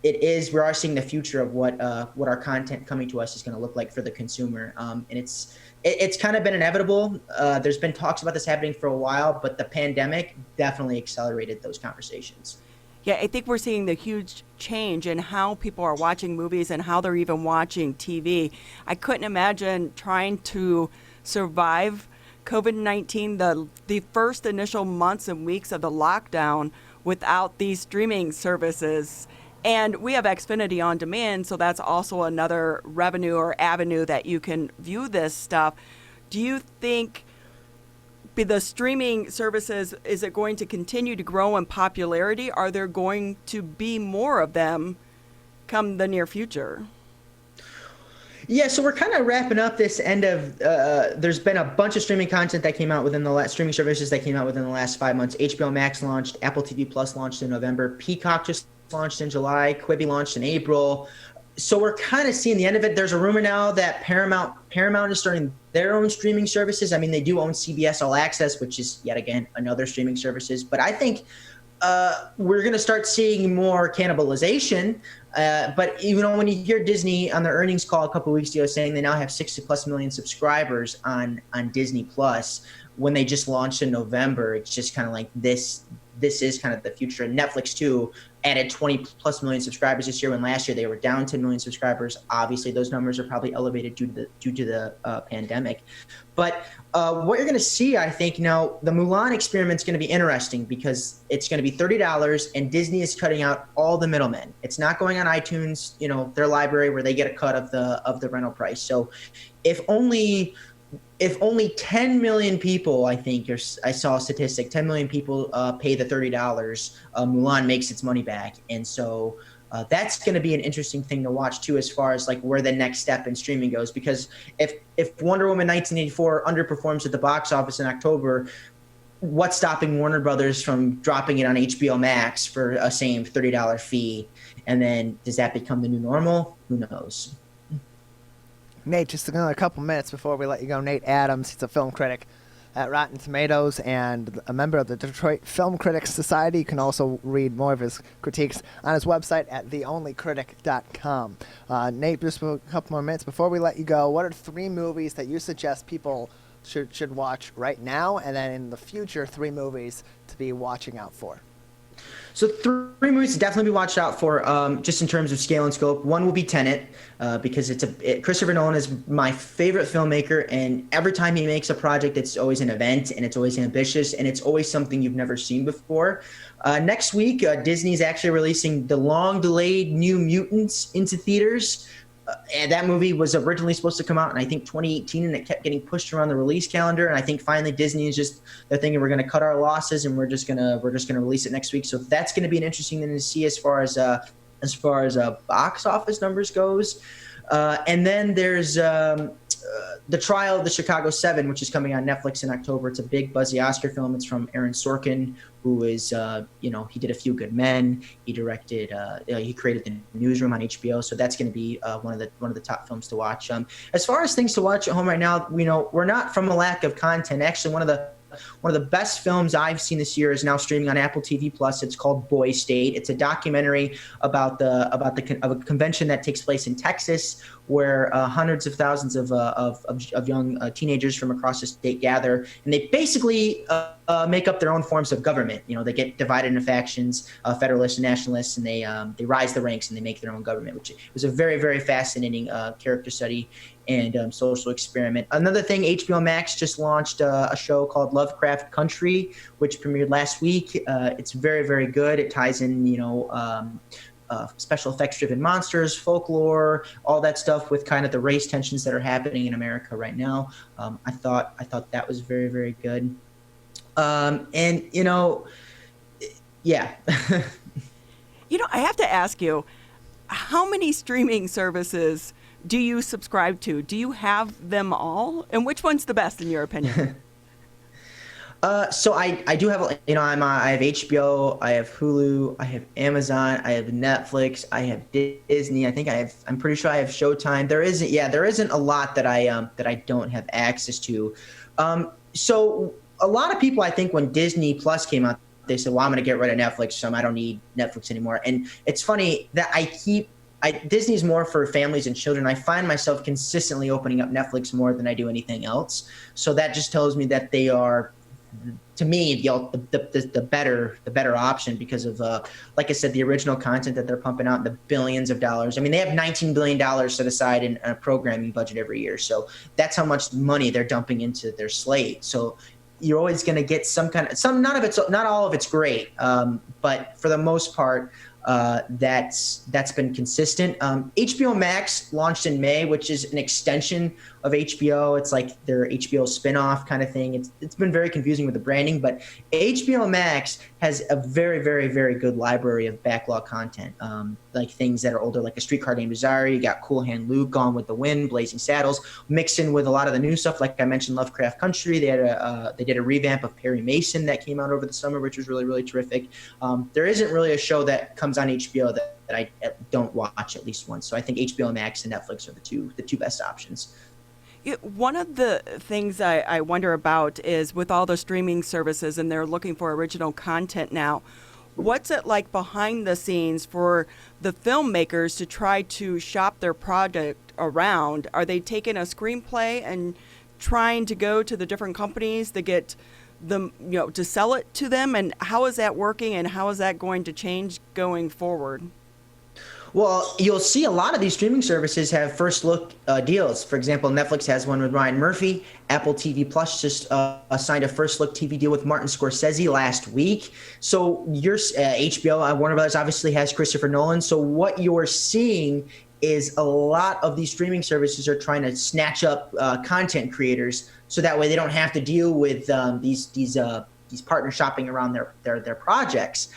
we are seeing the future of what our content coming to us is going to look like for the consumer. And it's kind of been inevitable. There's been talks about this happening for a while, but the pandemic definitely accelerated those conversations. Yeah, I think we're seeing the huge change in how people are watching movies and how they're even watching TV. I couldn't imagine trying to survive COVID-19, the first initial months and weeks of the lockdown without these streaming services. And we have Xfinity on demand, so that's also another revenue or avenue that you can view this stuff. Do you think the streaming services, is it going to continue to grow in popularity? Are there going to be more of them come the near future? Yeah, so we're kind of wrapping up this end of, there's been a bunch of streaming content that came out streaming services that came out within the last 5 months. HBO Max launched, Apple TV Plus launched in November, Peacock just launched in July, Quibi launched in April. So we're kind of seeing the end of it. There's a rumor now that Paramount is starting their own streaming services. I mean, they do own CBS All Access, which is yet again another streaming services. But I think we're going to start seeing more cannibalization. But when you hear Disney on their earnings call a couple of weeks ago saying they now have 60+ million subscribers on Disney Plus when they just launched in November, it's just kind of like this is kind of the future. And Netflix too added 20+ million subscribers this year, when last year they were down 10 million subscribers. Obviously, those numbers are probably elevated due to the pandemic. But what you're going to see, I think, now the Mulan experiment is going to be interesting because it's going to be $30, and Disney is cutting out all the middlemen. It's not going on iTunes, their library, where they get a cut of the rental price. So if only 10 million people, I think, I saw a statistic, 10 million people pay the $30, Mulan makes its money back. And so that's going to be an interesting thing to watch, too, as far as like where the next step in streaming goes. Because if Wonder Woman 1984 underperforms at the box office in October, what's stopping Warner Brothers from dropping it on HBO Max for a same $30 fee? And then does that become the new normal? Who knows? Nate, just another couple minutes before we let you go. Nate Adams, he's a film critic at Rotten Tomatoes and a member of the Detroit Film Critics Society. You can also read more of his critiques on his website at theonlycritic.com. Nate, just a couple more minutes before we let you go, what are 3 movies that you suggest people should watch right now, and then in the future, 3 movies to be watching out for? So 3 movies to definitely be watched out for, just in terms of scale and scope. One will be Tenet, because Christopher Nolan is my favorite filmmaker, and every time he makes a project, it's always an event, and it's always ambitious, and it's always something you've never seen before. Next week, Disney's actually releasing the long-delayed New Mutants into theaters. And that movie was originally supposed to come out in, I think, 2018, and it kept getting pushed around the release calendar. And I think finally Disney is they're thinking we're going to cut our losses and we're just gonna release it next week. So that's going to be an interesting thing to see as far as box office numbers goes. And then there's The Trial of the Chicago 7, which is coming on Netflix in October. It's a big buzzy Oscar film. It's from Aaron Sorkin, who is, he did A Few Good Men. He directed, he created The Newsroom on HBO. So that's going to be one of the top films to watch. As far as things to watch at home right now, we're not from a lack of content. Actually, one of the best films I've seen this year is now streaming on Apple TV Plus. It's called Boy State. It's a documentary about a convention that takes place in Texas, where hundreds of thousands of young teenagers from across the state gather, and they basically make up their own forms of government. They get divided into factions, Federalists and Nationalists, and they rise the ranks and they make their own government, which was a very, very fascinating character study and social experiment. Another thing, HBO Max just launched a show called Lovecraft Country, which premiered last week. It's very, very good. It ties in, special effects driven monsters, folklore, all that stuff with kind of the race tensions that are happening in America right now. I thought that was very, very good. Yeah. I have to ask you, how many streaming services do you subscribe to? Do you have them all? And which one's the best in your opinion? So I do have, I have HBO, I have Hulu, I have Amazon, I have Netflix, I have Disney. I'm pretty sure I have Showtime. There isn't a lot that I don't have access to. So a lot of people, I think, when Disney Plus came out, they said, well, I'm going to get rid of Netflix, so I don't need Netflix anymore. And it's funny that Disney's more for families and children. I find myself consistently opening up Netflix more than I do anything else. So that just tells me that they are, to me, the better option because of, like I said, the original content that they're pumping out, the billions of dollars. I mean, they have $19 billion set aside in a programming budget every year. So that's how much money they're dumping into their slate. So you're always going to get not all of it's great, but for the most part, that's been consistent. HBO Max launched in May, which is an extension of HBO. It's like their HBO spinoff kind of thing. It's been very confusing with the branding, but HBO Max has a very, very, very good library of backlog content, like things that are older, like A Streetcar Named Desire. You got Cool Hand Luke, Gone with the Wind, Blazing Saddles, mixed in with a lot of the new stuff. Like I mentioned, Lovecraft Country. They did a revamp of Perry Mason that came out over the summer, which was really, really terrific. There isn't really a show that comes on HBO that I don't watch at least once. So I think HBO Max and Netflix are the two best options. One of the things I wonder about is with all the streaming services and they're looking for original content now, what's it like behind the scenes for the filmmakers to try to shop their project around? Are they taking a screenplay and trying to go to the different companies to get them, to sell it to them? And how is that working and how is that going to change going forward? Well, you'll see a lot of these streaming services have first look deals. For example, Netflix has one with Ryan Murphy. Apple TV Plus just signed a first look TV deal with Martin Scorsese last week. So your HBO, Warner Brothers obviously has Christopher Nolan. So what you're seeing is a lot of these streaming services are trying to snatch up content creators, so that way they don't have to deal with these partners shopping around their projects.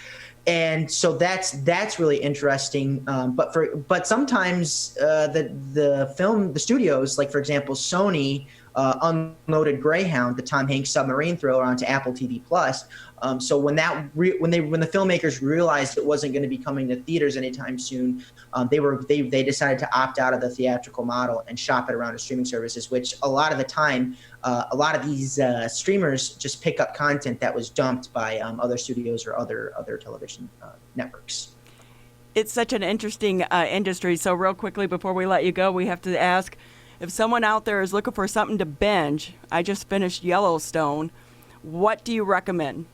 And so that's really interesting. But sometimes the studios, like for example Sony, unloaded Greyhound, the Tom Hanks submarine thriller, onto Apple TV Plus. So when the filmmakers realized it wasn't going to be coming to theaters anytime soon, they decided to opt out of the theatrical model and shop it around to streaming services. Which a lot of the time, a lot of these streamers just pick up content that was dumped by other studios or other television networks. It's such an interesting industry. So real quickly before we let you go, we have to ask, if someone out there is looking for something to binge, I just finished Yellowstone. What do you recommend?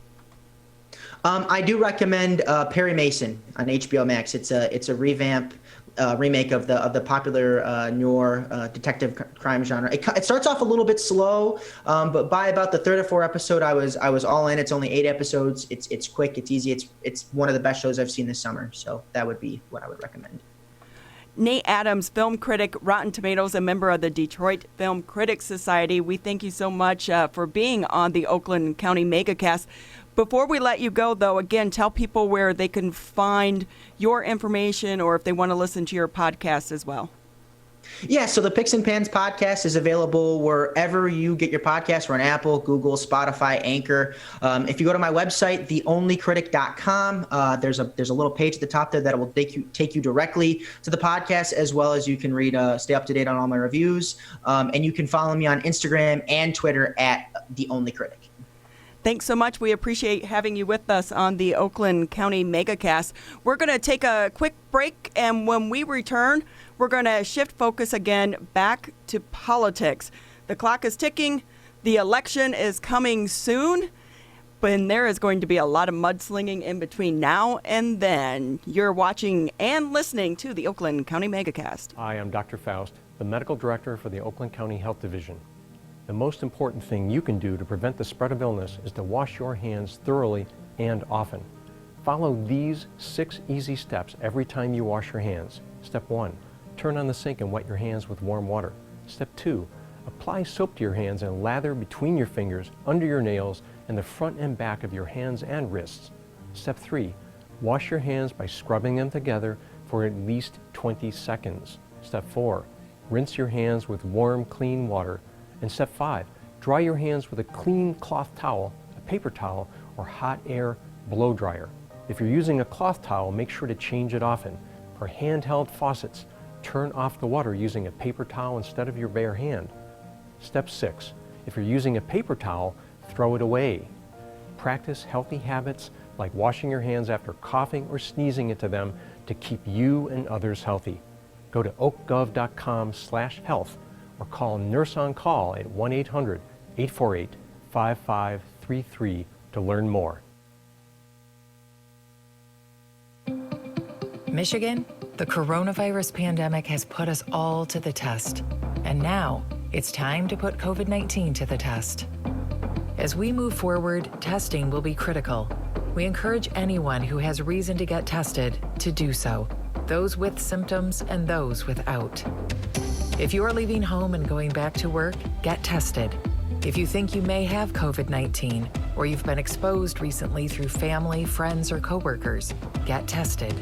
I do recommend Perry Mason on HBO Max. It's a remake of the popular noir detective crime genre. It starts off a little bit slow, but by about the third or fourth episode, I was all in. It's only 8 episodes. It's quick. It's easy. It's one of the best shows I've seen this summer. So that would be what I would recommend. Nate Adams, film critic, Rotten Tomatoes, a member of the Detroit Film Critics Society. We thank you so much for being on the Oakland County Megacast. Before we let you go, though, again, tell people where they can find your information or if they want to listen to your podcast as well. Yeah, so the Picks and Pans podcast is available wherever you get your podcasts. We're on Apple, Google, Spotify, Anchor. If you go to my website, theonlycritic.com, there's a little page at the top there that will take you directly to the podcast, as well as you can stay up to date on all my reviews. And you can follow me on Instagram and Twitter at theonlycritic. Thanks so much. We appreciate having you with us on the Oakland County Megacast. We're going to take a quick break, and when we return, we're going to shift focus again back to politics. The clock is ticking. The election is coming soon, but there is going to be a lot of mudslinging in between now and then. You're watching and listening to the Oakland County Megacast. I am Dr. Faust, the Medical Director for the Oakland County Health Division. The most important thing you can do to prevent the spread of illness is to wash your hands thoroughly and often. Follow these 6 easy steps every time you wash your hands. Step 1, turn on the sink and wet your hands with warm water. Step 2, apply soap to your hands and lather between your fingers, under your nails, and the front and back of your hands and wrists. Step 3, wash your hands by scrubbing them together for at least 20 seconds. Step 4, rinse your hands with warm, clean water. And step 5, dry your hands with a clean cloth towel, a paper towel, or hot air blow dryer. If you're using a cloth towel, make sure to change it often. For handheld faucets, turn off the water using a paper towel instead of your bare hand. Step 6, if you're using a paper towel, throw it away. Practice healthy habits like washing your hands after coughing or sneezing into them to keep you and others healthy. Go to oakgov.com/health or call Nurse on Call at 1-800-848-5533 to learn more. Michigan, the coronavirus pandemic has put us all to the test. And now it's time to put COVID-19 to the test. As we move forward, testing will be critical. We encourage anyone who has reason to get tested to do so, those with symptoms and those without. If you are leaving home and going back to work, get tested. If you think you may have COVID-19 or you've been exposed recently through family, friends, or coworkers, get tested.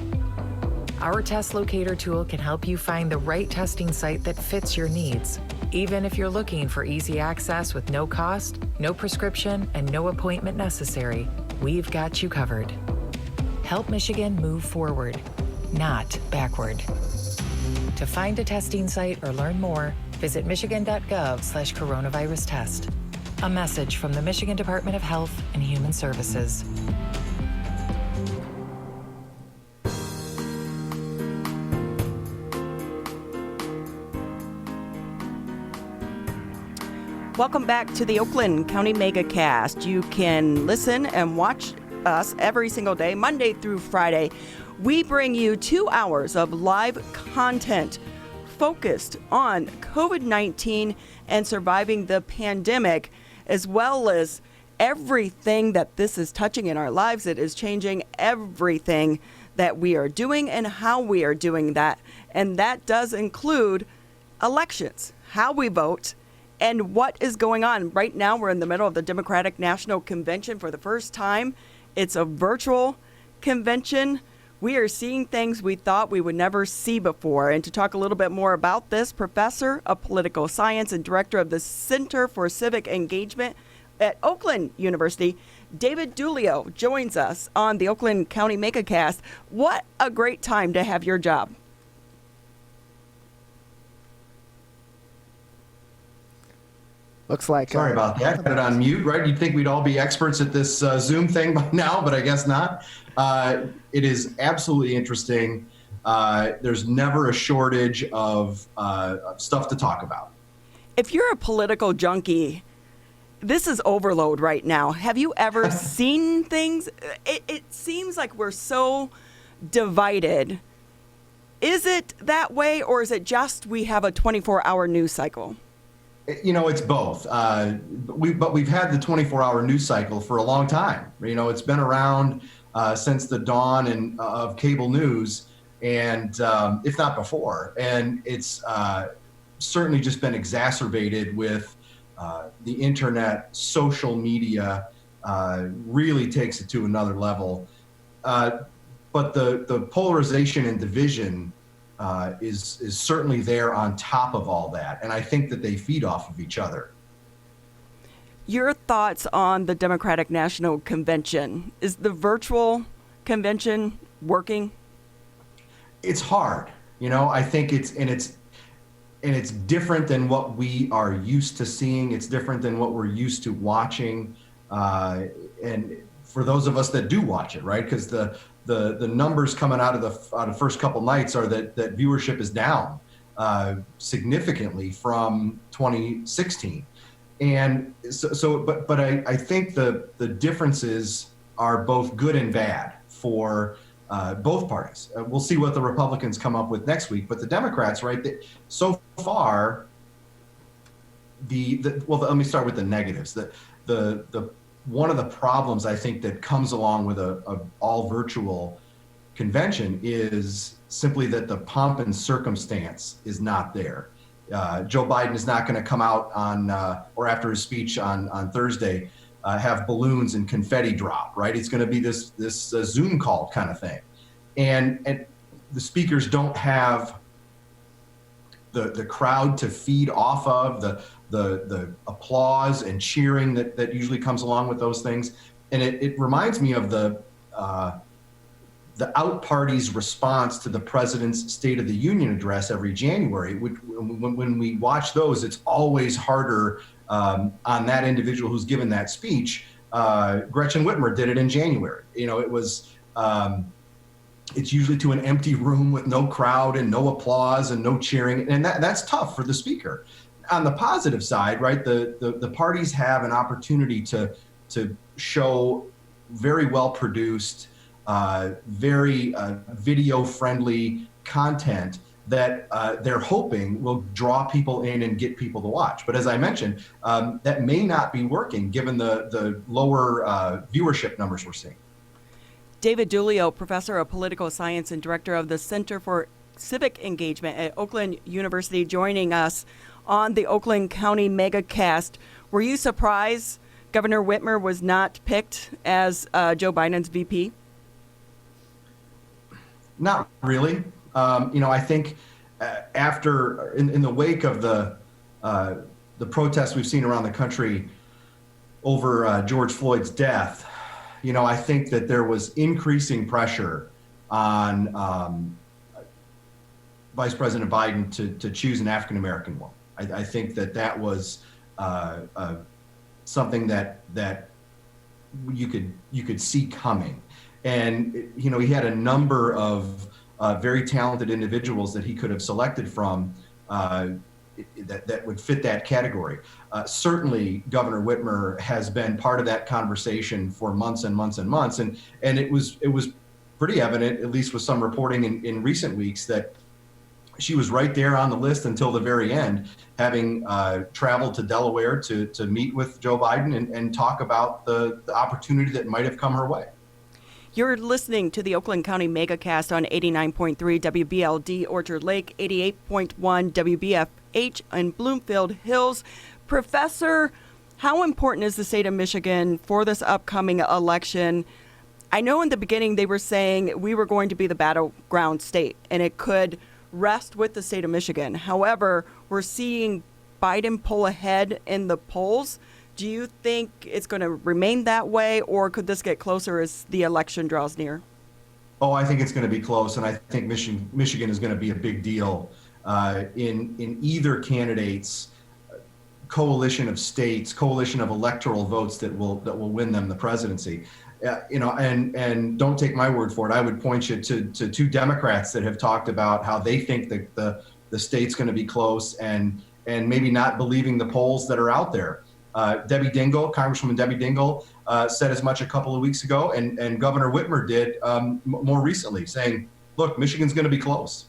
Our test locator tool can help you find the right testing site that fits your needs. Even if you're looking for easy access with no cost, no prescription, and no appointment necessary, we've got you covered. Help Michigan move forward, not backward. To find a testing site or learn more, visit michigan.gov/coronavirus test. A message from the Michigan Department of Health and Human Services. Welcome back to the Oakland County Megacast. You can listen and watch us every single day, Monday through Friday. We bring you 2 hours of live content focused on COVID-19 and surviving the pandemic, as well as everything that this is touching in our lives. It is changing everything that we are doing and how we are doing that. And that does include elections, how we vote, and what is going on. Right now, we're in the middle of the Democratic National Convention for the first time. It's a virtual convention. We are seeing things we thought we would never see before. And to talk a little bit more about this, Professor of Political Science and Director of the Center for Civic Engagement at Oakland University, David Dulio, joins us on the Oakland County Megacast. What a great time to have your job. Looks like... Sorry about that. Got it on mute, right? You'd think we'd all be experts at this Zoom thing by now, but I guess not. It is absolutely interesting. There's never a shortage of stuff to talk about. If you're a political junkie, this is overload right now. Have you ever seen things? It seems like we're so divided. Is it that way, or is it just we have a 24-hour news cycle? You know, it's both. But we've had the 24-hour news cycle for a long time. You know, it's been around since the dawn of cable news, and if not before. And it's certainly just been exacerbated with the internet, social media really takes it to another level. But the polarization and division is certainly there on top of all that. And I think that they feed off of each other. Your thoughts on the Democratic National Convention. Is the virtual convention working? It's hard. You know, I think it's different than what we are used to seeing. It's different than what we're used to watching. And for those of us that do watch it, right? Because the numbers coming out of the first couple nights are that viewership is down significantly from 2016. And but I think the differences are both good and bad for both parties. We'll see what the Republicans come up with next week, but the Democrats, right? So far, well, let me start with the negatives. The one of the problems I think that comes along with a all virtual convention is simply that the pomp and circumstance is not there. Joe Biden is not going to come out on or after his speech on Thursday have balloons and confetti drop, right? It's going to be this Zoom call kind of thing, and the speakers don't have the crowd to feed off of, the applause and cheering that usually comes along with those things. And it reminds me of the out party's response to the president's State of the Union address every January. When we watch those, it's always harder on that individual who's given that speech Gretchen Whitmer did it in January. It was, it's usually to an empty room with no crowd and no applause and no cheering. And that's tough for the speaker. On the positive side, right, the parties have an opportunity to show very well produced, very video friendly content that they're hoping will draw people in and get people to watch. But as I mentioned, that may not be working given the lower viewership numbers we're seeing. David Dulio, professor of political science and director of the Center for Civic Engagement at Oakland University, joining us on the Oakland County Megacast. Were you surprised Governor Whitmer was not picked as Joe Biden's VP? Not really. I think after, in the wake of the protests we've seen around the country over George Floyd's death, I think that there was increasing pressure on Vice President Biden to choose an African-American woman. I think that was something that you could see coming. And, he had a number of very talented individuals that he could have selected from that would fit that category. Certainly, Governor Whitmer has been part of that conversation for months and months and months. And it was pretty evident, at least with some reporting in recent weeks, that she was right there on the list until the very end, having traveled to Delaware to meet with Joe Biden and talk about the opportunity that might have come her way. You're listening to the Oakland County Megacast on 89.3 WBLD Orchard Lake, 88.1 WBFH in Bloomfield Hills. Professor, how important is the state of Michigan for this upcoming election? I know in the beginning they were saying we were going to be the battleground state and it could rest with the state of Michigan. However, we're seeing Biden pull ahead in the polls. Do you think it's going to remain that way, or could this get closer as the election draws near? Oh, I think it's going to be close, and I think Michigan is going to be a big deal in either candidate's coalition of states, coalition of electoral votes that will win them the presidency. And don't take my word for it. I would point you to two Democrats that have talked about how they think that the state's going to be close and maybe not believing the polls that are out there. Congresswoman Debbie Dingell said as much a couple of weeks ago, and Governor Whitmer did more recently, saying, look, Michigan's going to be close.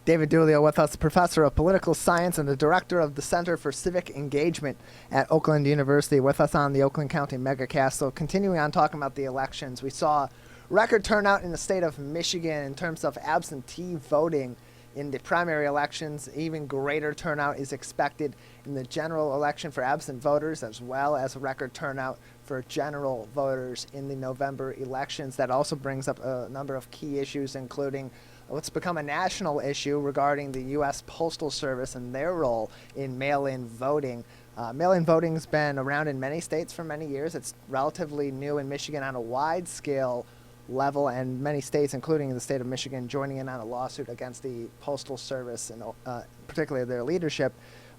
David Dulio with us, professor of political science and the director of the Center for Civic Engagement at Oakland University, with us on the Oakland County Megacast. So continuing on talking about the elections, we saw record turnout in the state of Michigan in terms of absentee voting in the primary elections. Even greater turnout is expected in the general election for absent voters, as well as a record turnout for general voters in the November elections. That also brings up a number of key issues, including what's become a national issue regarding the U.S. Postal Service and their role in mail-in voting. Mail-in voting has been around in many states for many years. It's relatively new in Michigan on a wide scale level, and many states, including the state of Michigan, joining in on a lawsuit against the Postal Service and particularly their leadership,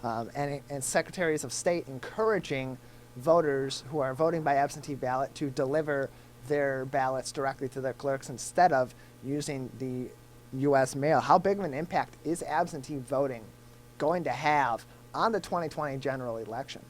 and secretaries of state encouraging voters who are voting by absentee ballot to deliver their ballots directly to their clerks instead of using the U.S. mail. How big of an impact is absentee voting going to have on the 2020 general election?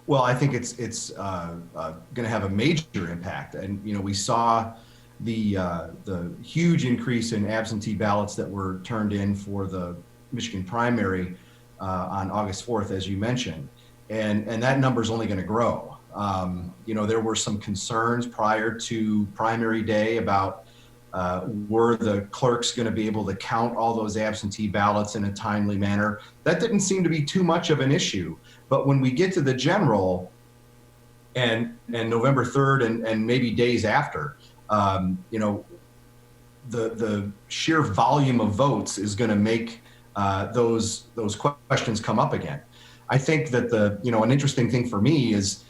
Well, I think it's going to have a major impact, and we saw the huge increase in absentee ballots that were turned in for the Michigan primary on August 4th, as you mentioned, and that number is only going to grow. There were some concerns prior to primary day about were the clerks going to be able to count all those absentee ballots in a timely manner. That didn't seem to be too much of an issue. But when we get to the general and November 3rd and maybe days after, the sheer volume of votes is going to make those questions come up again. I think that an interesting thing for me is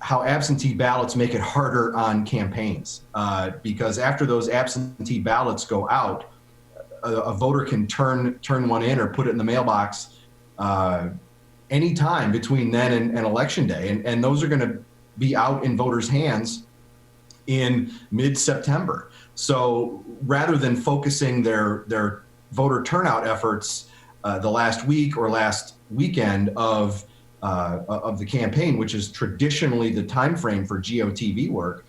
how absentee ballots make it harder on campaigns, because after those absentee ballots go out, a voter can turn one in or put it in the mailbox any time between then and election day. And those are going to be out in voters' hands in mid-September. So rather than focusing their voter turnout efforts the last week or last weekend of the campaign, which is traditionally the time frame for GOTV work,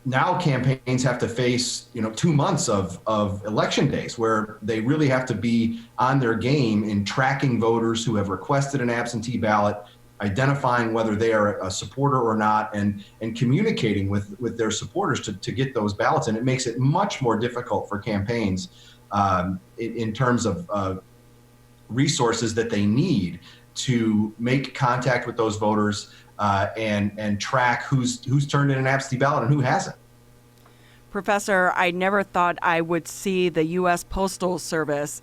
now campaigns have to face 2 months of election days where they really have to be on their game in tracking voters who have requested an absentee ballot, identifying whether they are a supporter or not, and communicating with their supporters to get those ballots. And it makes it much more difficult for campaigns in terms of resources that they need to make contact with those voters and track who's turned in an absentee ballot and who hasn't. Professor, I never thought I would see the U.S. Postal Service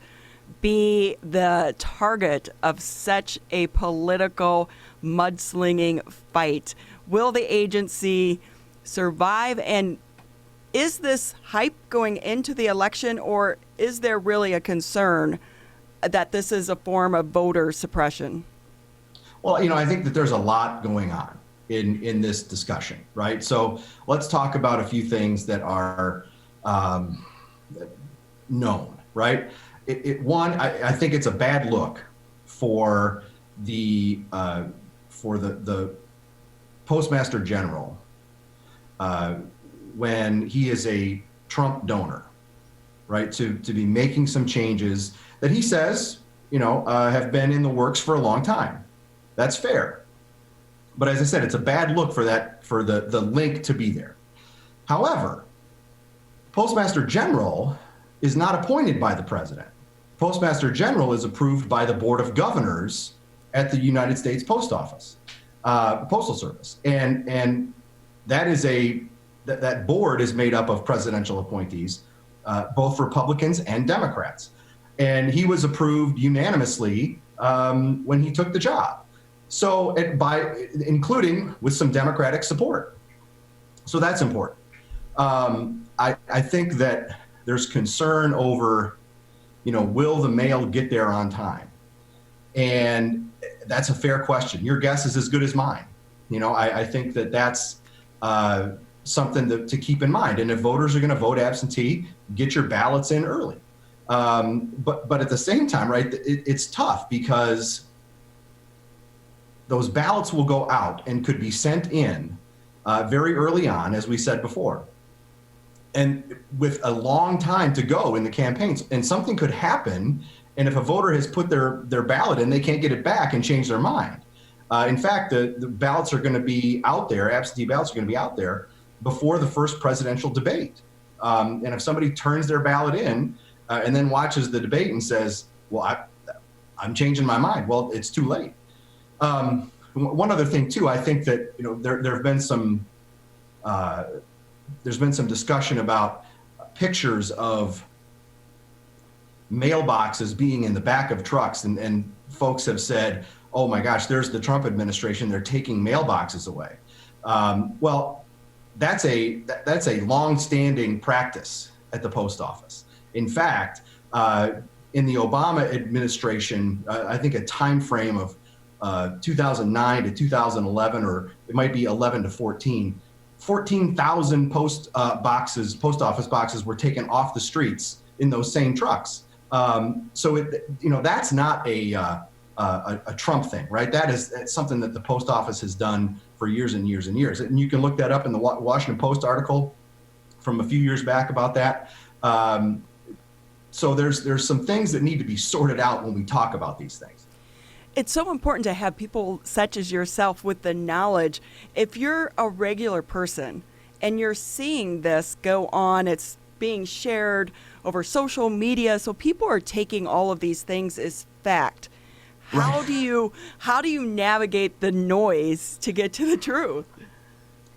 be the target of such a political mudslinging fight. Will the agency survive? And is this hype going into the election, or is there really a concern that this is a form of voter suppression? Well, I think that there's a lot going on in this discussion, right? So let's talk about a few things that are known, right? One, I think it's a bad look for the Postmaster General when he is a Trump donor, right? To be making some changes that he says, have been in the works for a long time. That's fair. But as I said, it's a bad look for the link to be there. However, Postmaster General is not appointed by the president. Postmaster General is approved by the Board of Governors at the United States Postal Service. And that is that board is made up of presidential appointees, both Republicans and Democrats. And he was approved unanimously when he took the job. So including with some Democratic support. So that's important. I think that there's concern over, will the mail get there on time? And that's a fair question. Your guess is as good as mine. I think that that's something to keep in mind. And if voters are going to vote absentee, get your ballots in early. But at the same time, right, it's tough because those ballots will go out and could be sent in very early on, as we said before, and with a long time to go in the campaigns. And something could happen, and if a voter has put their ballot in, they can't get it back and change their mind. In fact, the ballots are going to be out there, absentee ballots are going to be out there before the first presidential debate. And if somebody turns their ballot in and then watches the debate and says, well, I'm changing my mind, well, it's too late. One other thing too, I think that there's been some discussion about pictures of mailboxes being in the back of trucks, and folks have said, "Oh my gosh, there's the Trump administration; they're taking mailboxes away." Well, that's a long-standing practice at the post office. In fact, in the Obama administration, I think a time frame of 2009 to 2011, or it might be 11 to 14, 14,000 post office boxes were taken off the streets in those same trucks. So that's not a Trump thing, right? That's something that the post office has done for years and years and years. And you can look that up in the Washington Post article from a few years back about that. So there's some things that need to be sorted out when we talk about these things. It's so important to have people such as yourself with the knowledge. If you're a regular person and you're seeing this go on, it's being shared over social media, so people are taking all of these things as fact. How do you navigate the noise to get to the truth?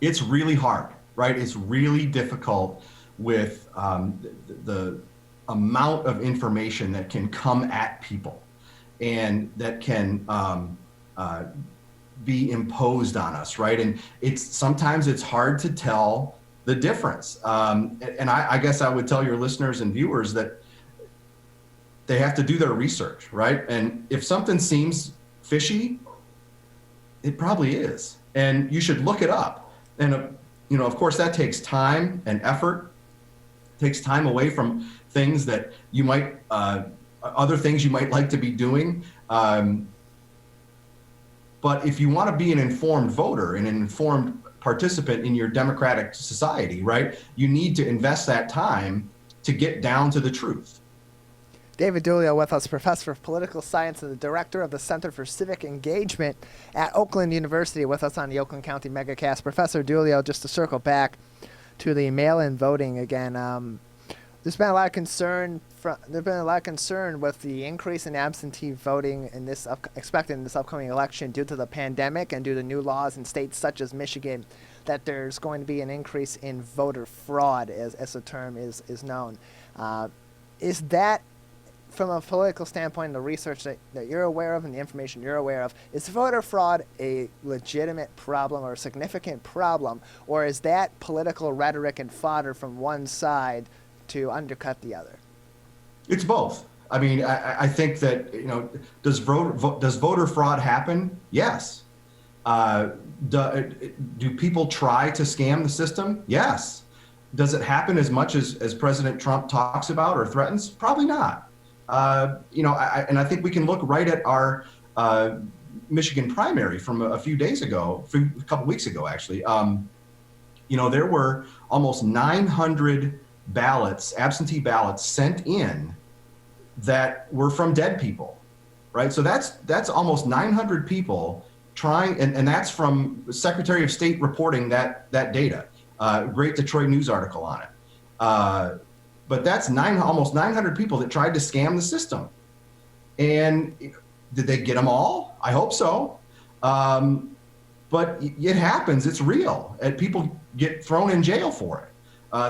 It's really hard, right? It's really difficult with the amount of information that can come at people and that can be imposed on us, right? And sometimes it's hard to tell the difference. And I guess I would tell your listeners and viewers that they have to do their research, right? And if something seems fishy, it probably is. And you should look it up. And, of course, that takes time and effort, takes time away from things that you might, other things you might like to be doing. But if you want to be an informed voter, an informed participant in your democratic society, right, you need to invest that time to get down to the truth. David Dulio with us, professor of political science and the director of the Center for Civic Engagement at Oakland University, with us on the Oakland County Megacast. Professor Dulio, just to circle back to the mail-in voting again, there's been a lot of concern. There's been a lot of concern with the increase in absentee voting in this expected in this upcoming election due to the pandemic and due to new laws in states such as Michigan, that there's going to be an increase in voter fraud, as the term is known. Is that, from a political standpoint, the research that you're aware of and the information you're aware of, is voter fraud a legitimate problem or a significant problem, or is that political rhetoric and fodder from one side to undercut the other? It's both. I mean, I think that, does voter fraud happen? Yes. Do people try to scam the system? Yes. Does it happen as much as President Trump talks about or threatens? Probably not. And I think we can look right at our Michigan primary from a few days ago, a couple weeks ago, actually. There were almost 900 ballots, absentee ballots, sent in that were from dead people, right? So that's almost 900 people trying, and that's from Secretary of State reporting that data. Great Detroit News article on it. But that's almost 900 people that tried to scam the system. And did they get them all? I hope so. But it happens. It's real. And people get thrown in jail for it.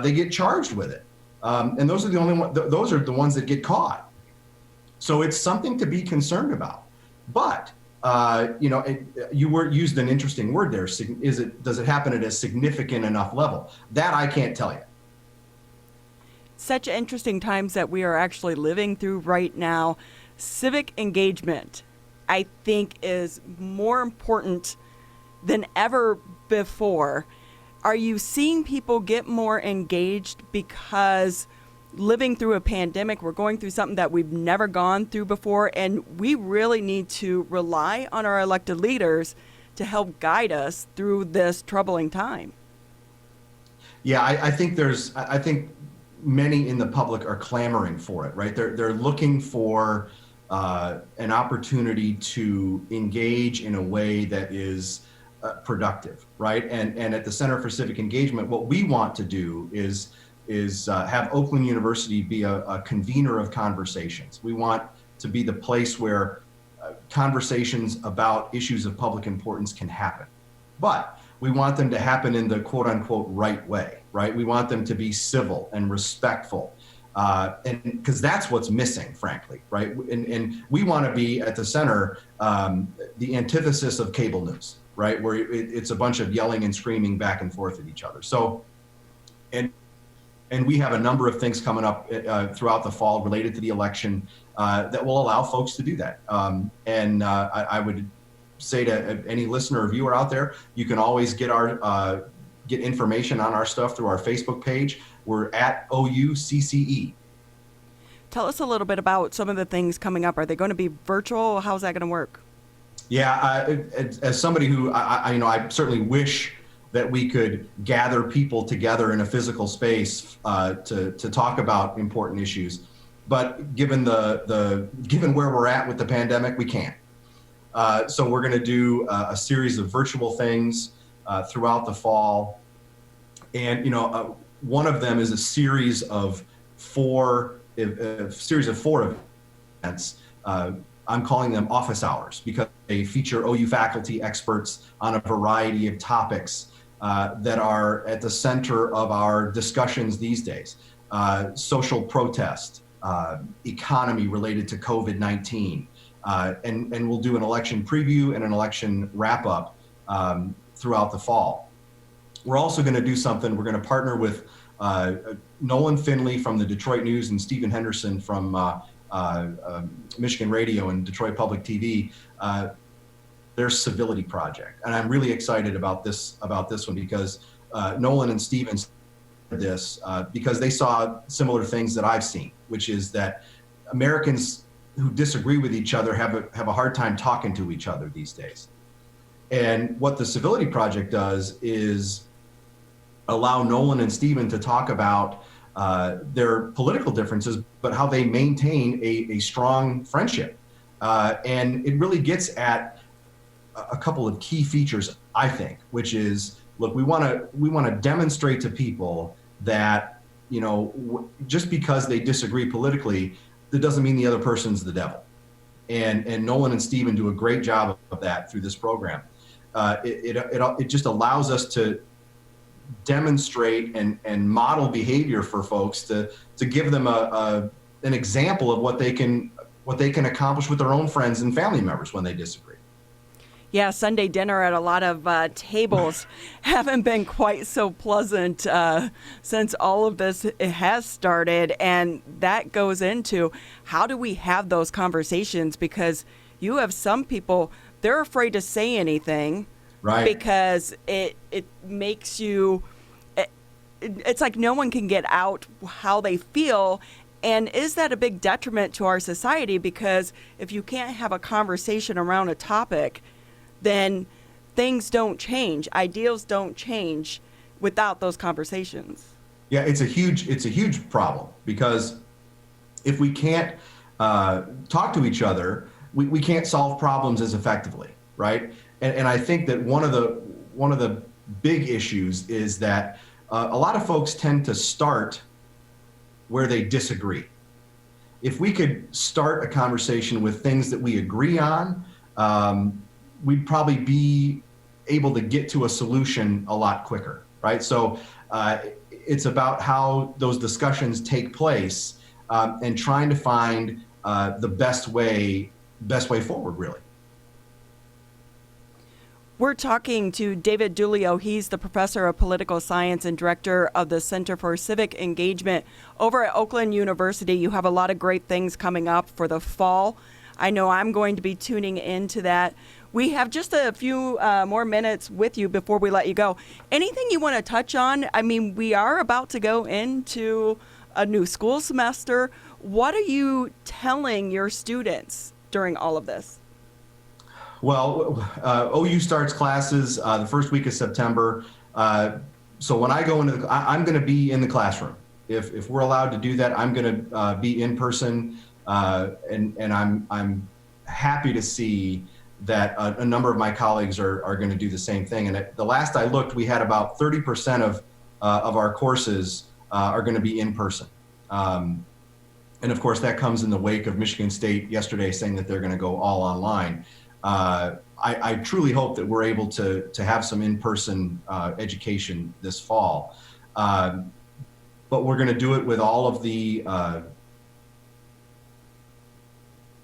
They get charged with it. And those are the only those are the ones that get caught. So it's something to be concerned about. But you used an interesting word there. Does it happen at a significant enough level? That I can't tell you. Such interesting times that we are actually living through right now. Civic engagement, I think, is more important than ever before. Are you seeing people get more engaged because living through a pandemic, we're going through something that we've never gone through before, and we really need to rely on our elected leaders to help guide us through this troubling time? Yeah, I think many in the public are clamoring for it, right? They're looking for an opportunity to engage in a way that is productive, right? And at the Center for Civic Engagement, what we want to do is have Oakland University be a convener of conversations. We want to be the place where conversations about issues of public importance can happen. But we want them to happen in the quote unquote right way, right? We want them to be civil and respectful. And because that's what's missing, frankly, right? And we want to be at the center, the antithesis of cable news, right? Where it's a bunch of yelling and screaming back and forth at each other. So, and we have a number of things coming up throughout the fall related to the election that will allow folks to do that. I would say to any listener or viewer out there, you can always get get information on our stuff through our Facebook page. We're at OUCCE. Tell us a little bit about some of the things coming up. Are they going to be virtual? How's that going to work? Yeah, as somebody who I certainly wish that we could gather people together in a physical space to talk about important issues, but given given where we're at with the pandemic, we can't. So we're going to do a series of virtual things throughout the fall, and one of them is a series of four events. I'm calling them office hours because they feature OU faculty experts on a variety of topics that are at the center of our discussions these days. Social protest, economy related to COVID-19, and we'll do an election preview and an election wrap-up throughout the fall. We're also going to do something. We're going to partner with Nolan Finley from the Detroit News and Stephen Henderson from Michigan Radio and Detroit Public TV, their civility project. And I'm really excited about this one because Nolan and Steven did this because they saw similar things that I've seen, which is that Americans who disagree with each other have a hard time talking to each other these days. And what the Civility Project does is allow Nolan and Steven to talk about their political differences, but how they maintain a strong friendship. And it really gets at a couple of key features, I think, which is, look, we want to demonstrate to people that, you know, just because they disagree politically, that doesn't mean the other person's the devil. And Nolan and Steven do a great job of that through this program. It just allows us to demonstrate and model behavior for folks to give them an example of what they can accomplish with their own friends and family members when they disagree. Yeah, Sunday dinner at a lot of tables haven't been quite so pleasant since all of this has started. And that goes into how do we have those conversations? Because you have some people, they're afraid to say anything. Right. Because it makes you, it's like no one can get out how they feel. And is that a big detriment to our society? Because if you can't have a conversation around a topic, then things don't change. Ideals don't change without those conversations. Yeah, it's a huge problem because if we can't talk to each other, we can't solve problems as effectively, right? And I think that one of the big issues is that a lot of folks tend to start where they disagree. If we could start a conversation with things that we agree on, we'd probably be able to get to a solution a lot quicker, right? So it's about how those discussions take place and trying to find the best way forward, really. We're talking to David Dulio. He's the professor of political science and director of the Center for Civic Engagement over at Oakland University. You have a lot of great things coming up for the fall. I know I'm going to be tuning into that. We have just a few more minutes with you before we let you go. Anything you want to touch on? I mean, we are about to go into a new school semester. What are you telling your students during all of this? Well, OU starts classes the first week of September. So when I go into I'm going to be in the classroom. If we're allowed to do that, I'm going to be in person. And I'm happy to see that a number of my colleagues are going to do the same thing. And the last I looked, we had about 30% of our courses are going to be in person. And of course, that comes in the wake of Michigan State yesterday saying that they're going to go all online. I truly hope that we're able to have some in-person education this fall. But we're going to do it with all of the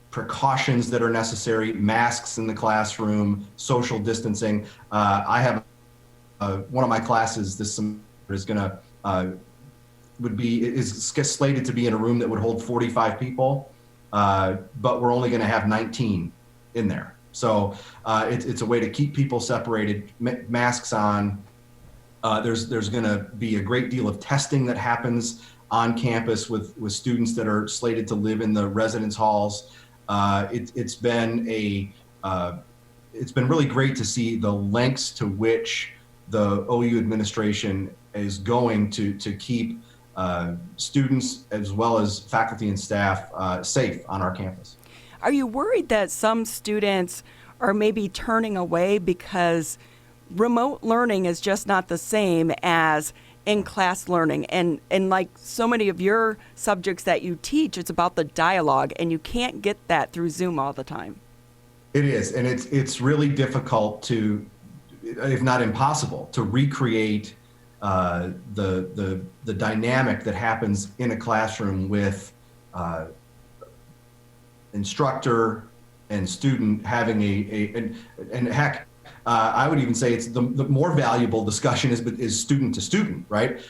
precautions that are necessary, masks in the classroom, social distancing. I have one of my classes this semester is going to is slated to be in a room that would hold 45 people, but we're only going to have 19 in there. So it's a way to keep people separated, masks on. There's going to be a great deal of testing that happens on campus with students that are slated to live in the residence halls. It's been really great to see the lengths to which the OU administration is going to keep students as well as faculty and staff safe on our campus. Are you worried that some students are maybe turning away because remote learning is just not the same as in-class learning? And like so many of your subjects that you teach, it's about the dialogue, and you can't get that through Zoom all the time. It is, and it's really difficult to, if not impossible, to recreate the dynamic that happens in a classroom with instructor and student having and heck, I would even say it's the more valuable discussion is student to student, right?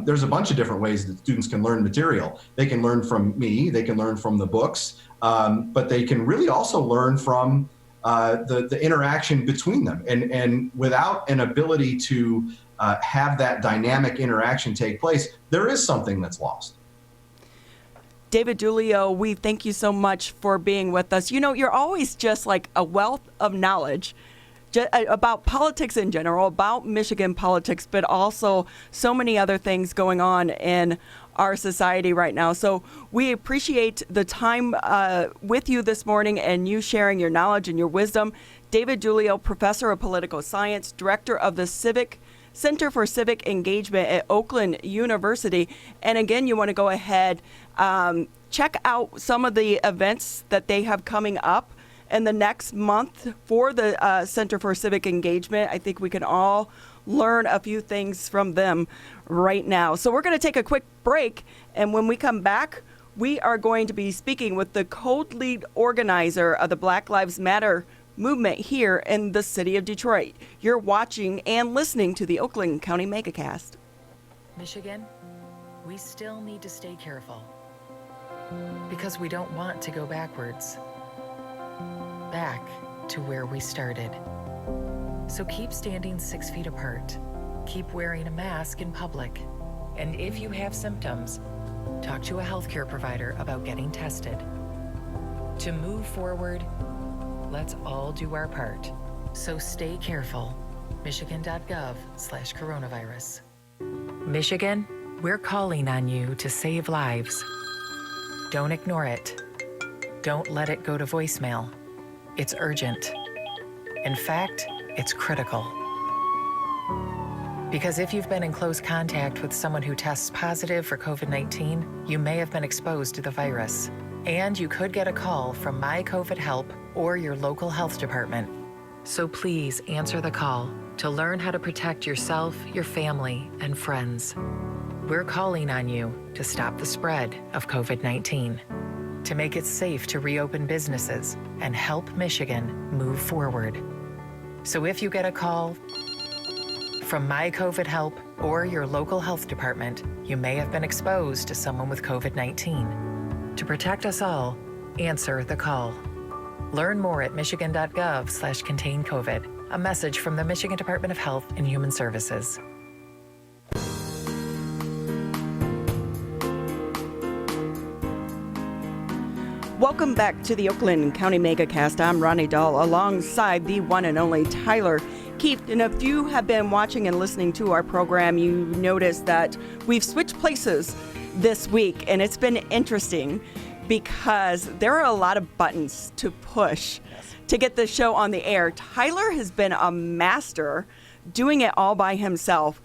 There's a bunch of different ways that students can learn material. They can learn from me, they can learn from the books, but they can really also learn from the interaction between them. And without an ability to have that dynamic interaction take place, there is something that's lost. David Dulio, we thank you so much for being with us. You know, you're always just like a wealth of knowledge about politics in general, about Michigan politics, but also so many other things going on in our society right now. So we appreciate the time with you this morning and you sharing your knowledge and your wisdom. David Dulio, Professor of Political Science, Director of the Center for Civic Engagement at Oakland University. And again, you want to go ahead, check out some of the events that they have coming up in the next month for the Center for Civic Engagement. I think we can all learn a few things from them right now. So we're going to take a quick break. And when we come back, we are going to be speaking with the co-lead organizer of the Black Lives Matter movement here in the city of Detroit. You're watching and listening to the Oakland County Megacast. Michigan, we still need to stay careful because we don't want to go backwards, back to where we started. So keep standing 6 feet apart, keep wearing a mask in public, and if you have symptoms, talk to a healthcare provider about getting tested. To move forward, let's all do our part. So stay careful. Michigan.gov/coronavirus. Michigan, we're calling on you to save lives. Don't ignore it. Don't let it go to voicemail. It's urgent. In fact, it's critical. Because if you've been in close contact with someone who tests positive for COVID-19, you may have been exposed to the virus. And you could get a call from My COVID Help or your local health department. So please answer the call to learn how to protect yourself, your family, and friends. We're calling on you to stop the spread of COVID-19, to make it safe to reopen businesses and help Michigan move forward. So if you get a call from My COVID Help or your local health department, you may have been exposed to someone with COVID-19. To protect us all, answer the call. Learn more at michigan.gov/contain-COVID. A message from the Michigan Department of Health and Human Services. Welcome back to the Oakland County Megacast. I'm Ronnie Dahl alongside the one and only Tyler Keefe. And if you have been watching and listening to our program, you notice that we've switched places this week, and it's been interesting because there are a lot of buttons to push to get this show on the air. Tyler has been a master doing it all by himself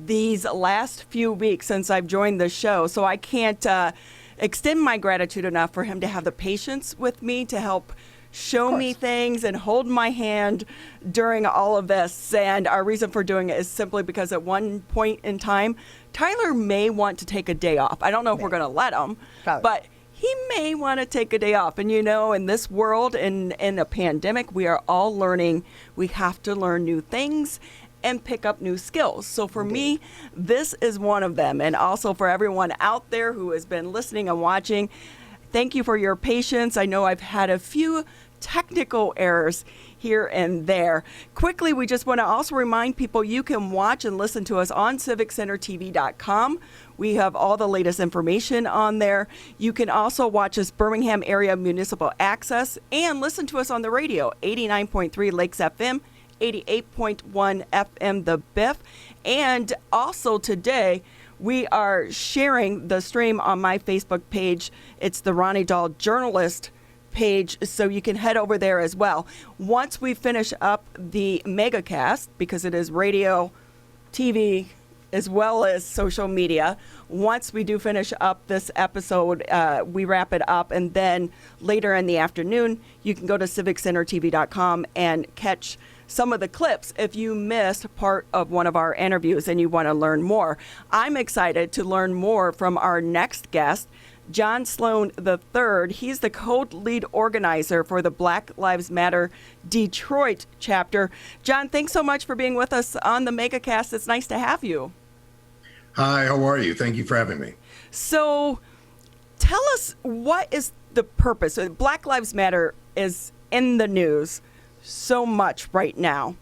these last few weeks since I've joined the show, so I can't extend my gratitude enough for him to have the patience with me to help show me things and hold my hand during all of this. And our reason for doing it is simply because at one point in time, Tyler may want to take a day off. I don't know if we're going to let him, but he may want to take a day off. And you know, in this world, in a pandemic, we are all learning. We have to learn new things and pick up new skills. So for me, this is one of them. And also for everyone out there who has been listening and watching, thank you for your patience. I know I've had a few technical errors here and there. Quickly, we just want to also remind people you can watch and listen to us on civiccentertv.com. We have all the latest information on there. You can also watch us Birmingham Area Municipal Access and listen to us on the radio, 89.3 Lakes FM, 88.1 FM The Biff. And also today, we are sharing the stream on my Facebook page. It's the Ronnie Dahl Journalist page, so you can head over there as well. Once we finish up the Megacast, because it is radio, TV, as well as social media, once we do finish up this episode, we wrap it up, and then later in the afternoon, you can go to civiccentertv.com and catch some of the clips if you missed part of one of our interviews and you want to learn more. I'm excited to learn more from our next guest, John Sloan III. He's the co-lead organizer for the Black Lives Matter Detroit chapter. John, thanks so much for being with us on the MegaCast. It's nice to have you. Hi, how are you? Thank you for having me. So tell us, what is the purpose? Black Lives Matter is in the news so much right now.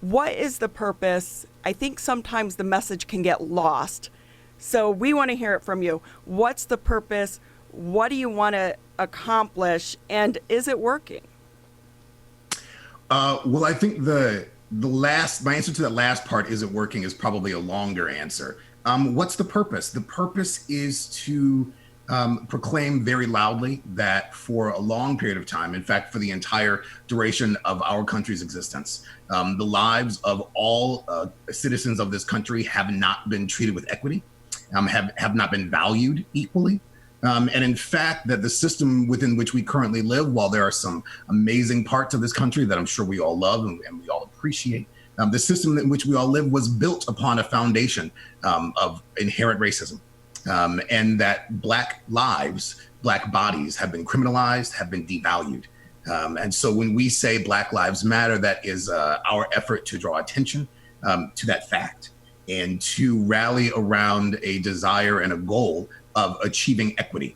What is the purpose? I think sometimes the message can get lost. So we want to hear it from you. What's the purpose? What do you want to accomplish? And is it working? Well, I think my answer to that last part, is it working, is probably a longer answer. What's the purpose? The purpose is to proclaim very loudly that for a long period of time, in fact, for the entire duration of our country's existence, the lives of all citizens of this country have not been treated with equity, have not been valued equally. And in fact, that the system within which we currently live, while there are some amazing parts of this country that I'm sure we all love and we all appreciate, the system in which we all live was built upon a foundation of inherent racism. And that Black lives, Black bodies have been criminalized, have been devalued. And so when we say Black Lives Matter, that is our effort to draw attention to that fact and to rally around a desire and a goal of achieving equity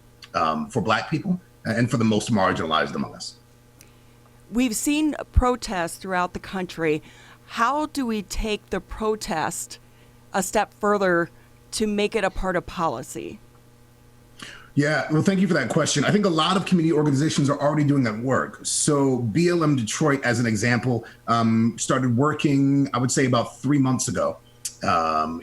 for Black people and for the most marginalized among us. We've seen protests throughout the country. How do we take the protest a step further to make it a part of policy? Yeah, well, thank you for that question. I think a lot of community organizations are already doing that work. So BLM Detroit, as an example, started working, I would say, about 3 months ago,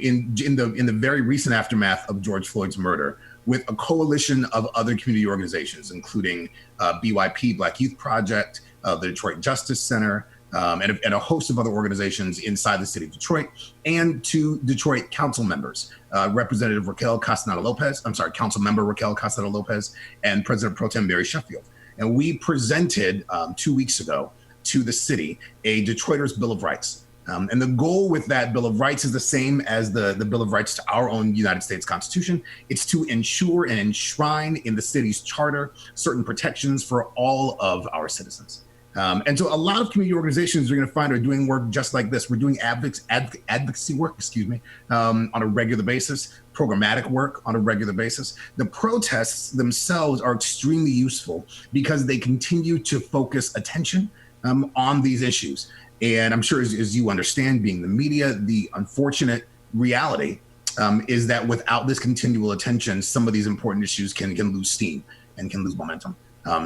in the very recent aftermath of George Floyd's murder, with a coalition of other community organizations, including BYP, Black Youth Project, the Detroit Justice Center, and a host of other organizations inside the city of Detroit, and to Detroit council members, Representative Raquel Castaneda-Lopez, Council Member Raquel Castaneda-Lopez, and President Pro Tem Barry Sheffield. And we presented 2 weeks ago to the city a Detroiters Bill of Rights. And the goal with that Bill of Rights is the same as the Bill of Rights to our own United States Constitution. It's to ensure and enshrine in the city's charter certain protections for all of our citizens. And so a lot of community organizations you're going to find are doing work just like this. We're doing advocacy work, on a regular basis, programmatic work on a regular basis. The protests themselves are extremely useful because they continue to focus attention on these issues. And I'm sure as you understand, being the media, the unfortunate reality is that without this continual attention, some of these important issues can lose steam and can lose momentum.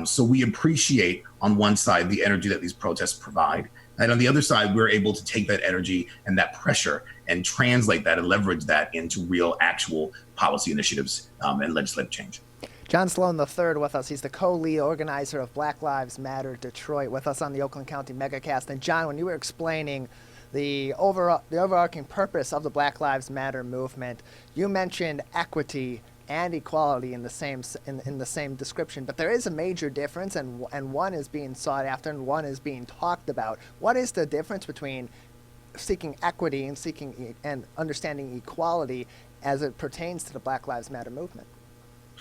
So we appreciate, on one side, the energy that these protests provide. And on the other side, we're able to take that energy and that pressure and translate that and leverage that into real, actual policy initiatives and legislative change. John Sloan III with us. He's the co-lead organizer of Black Lives Matter Detroit, with us on the Oakland County Megacast. And John, when you were explaining the overarching purpose of the Black Lives Matter movement, you mentioned equity and equality in the same description, but there is a major difference, and one is being sought after and one is being talked about. What is the difference between seeking equity and understanding equality as it pertains to the Black Lives Matter movement?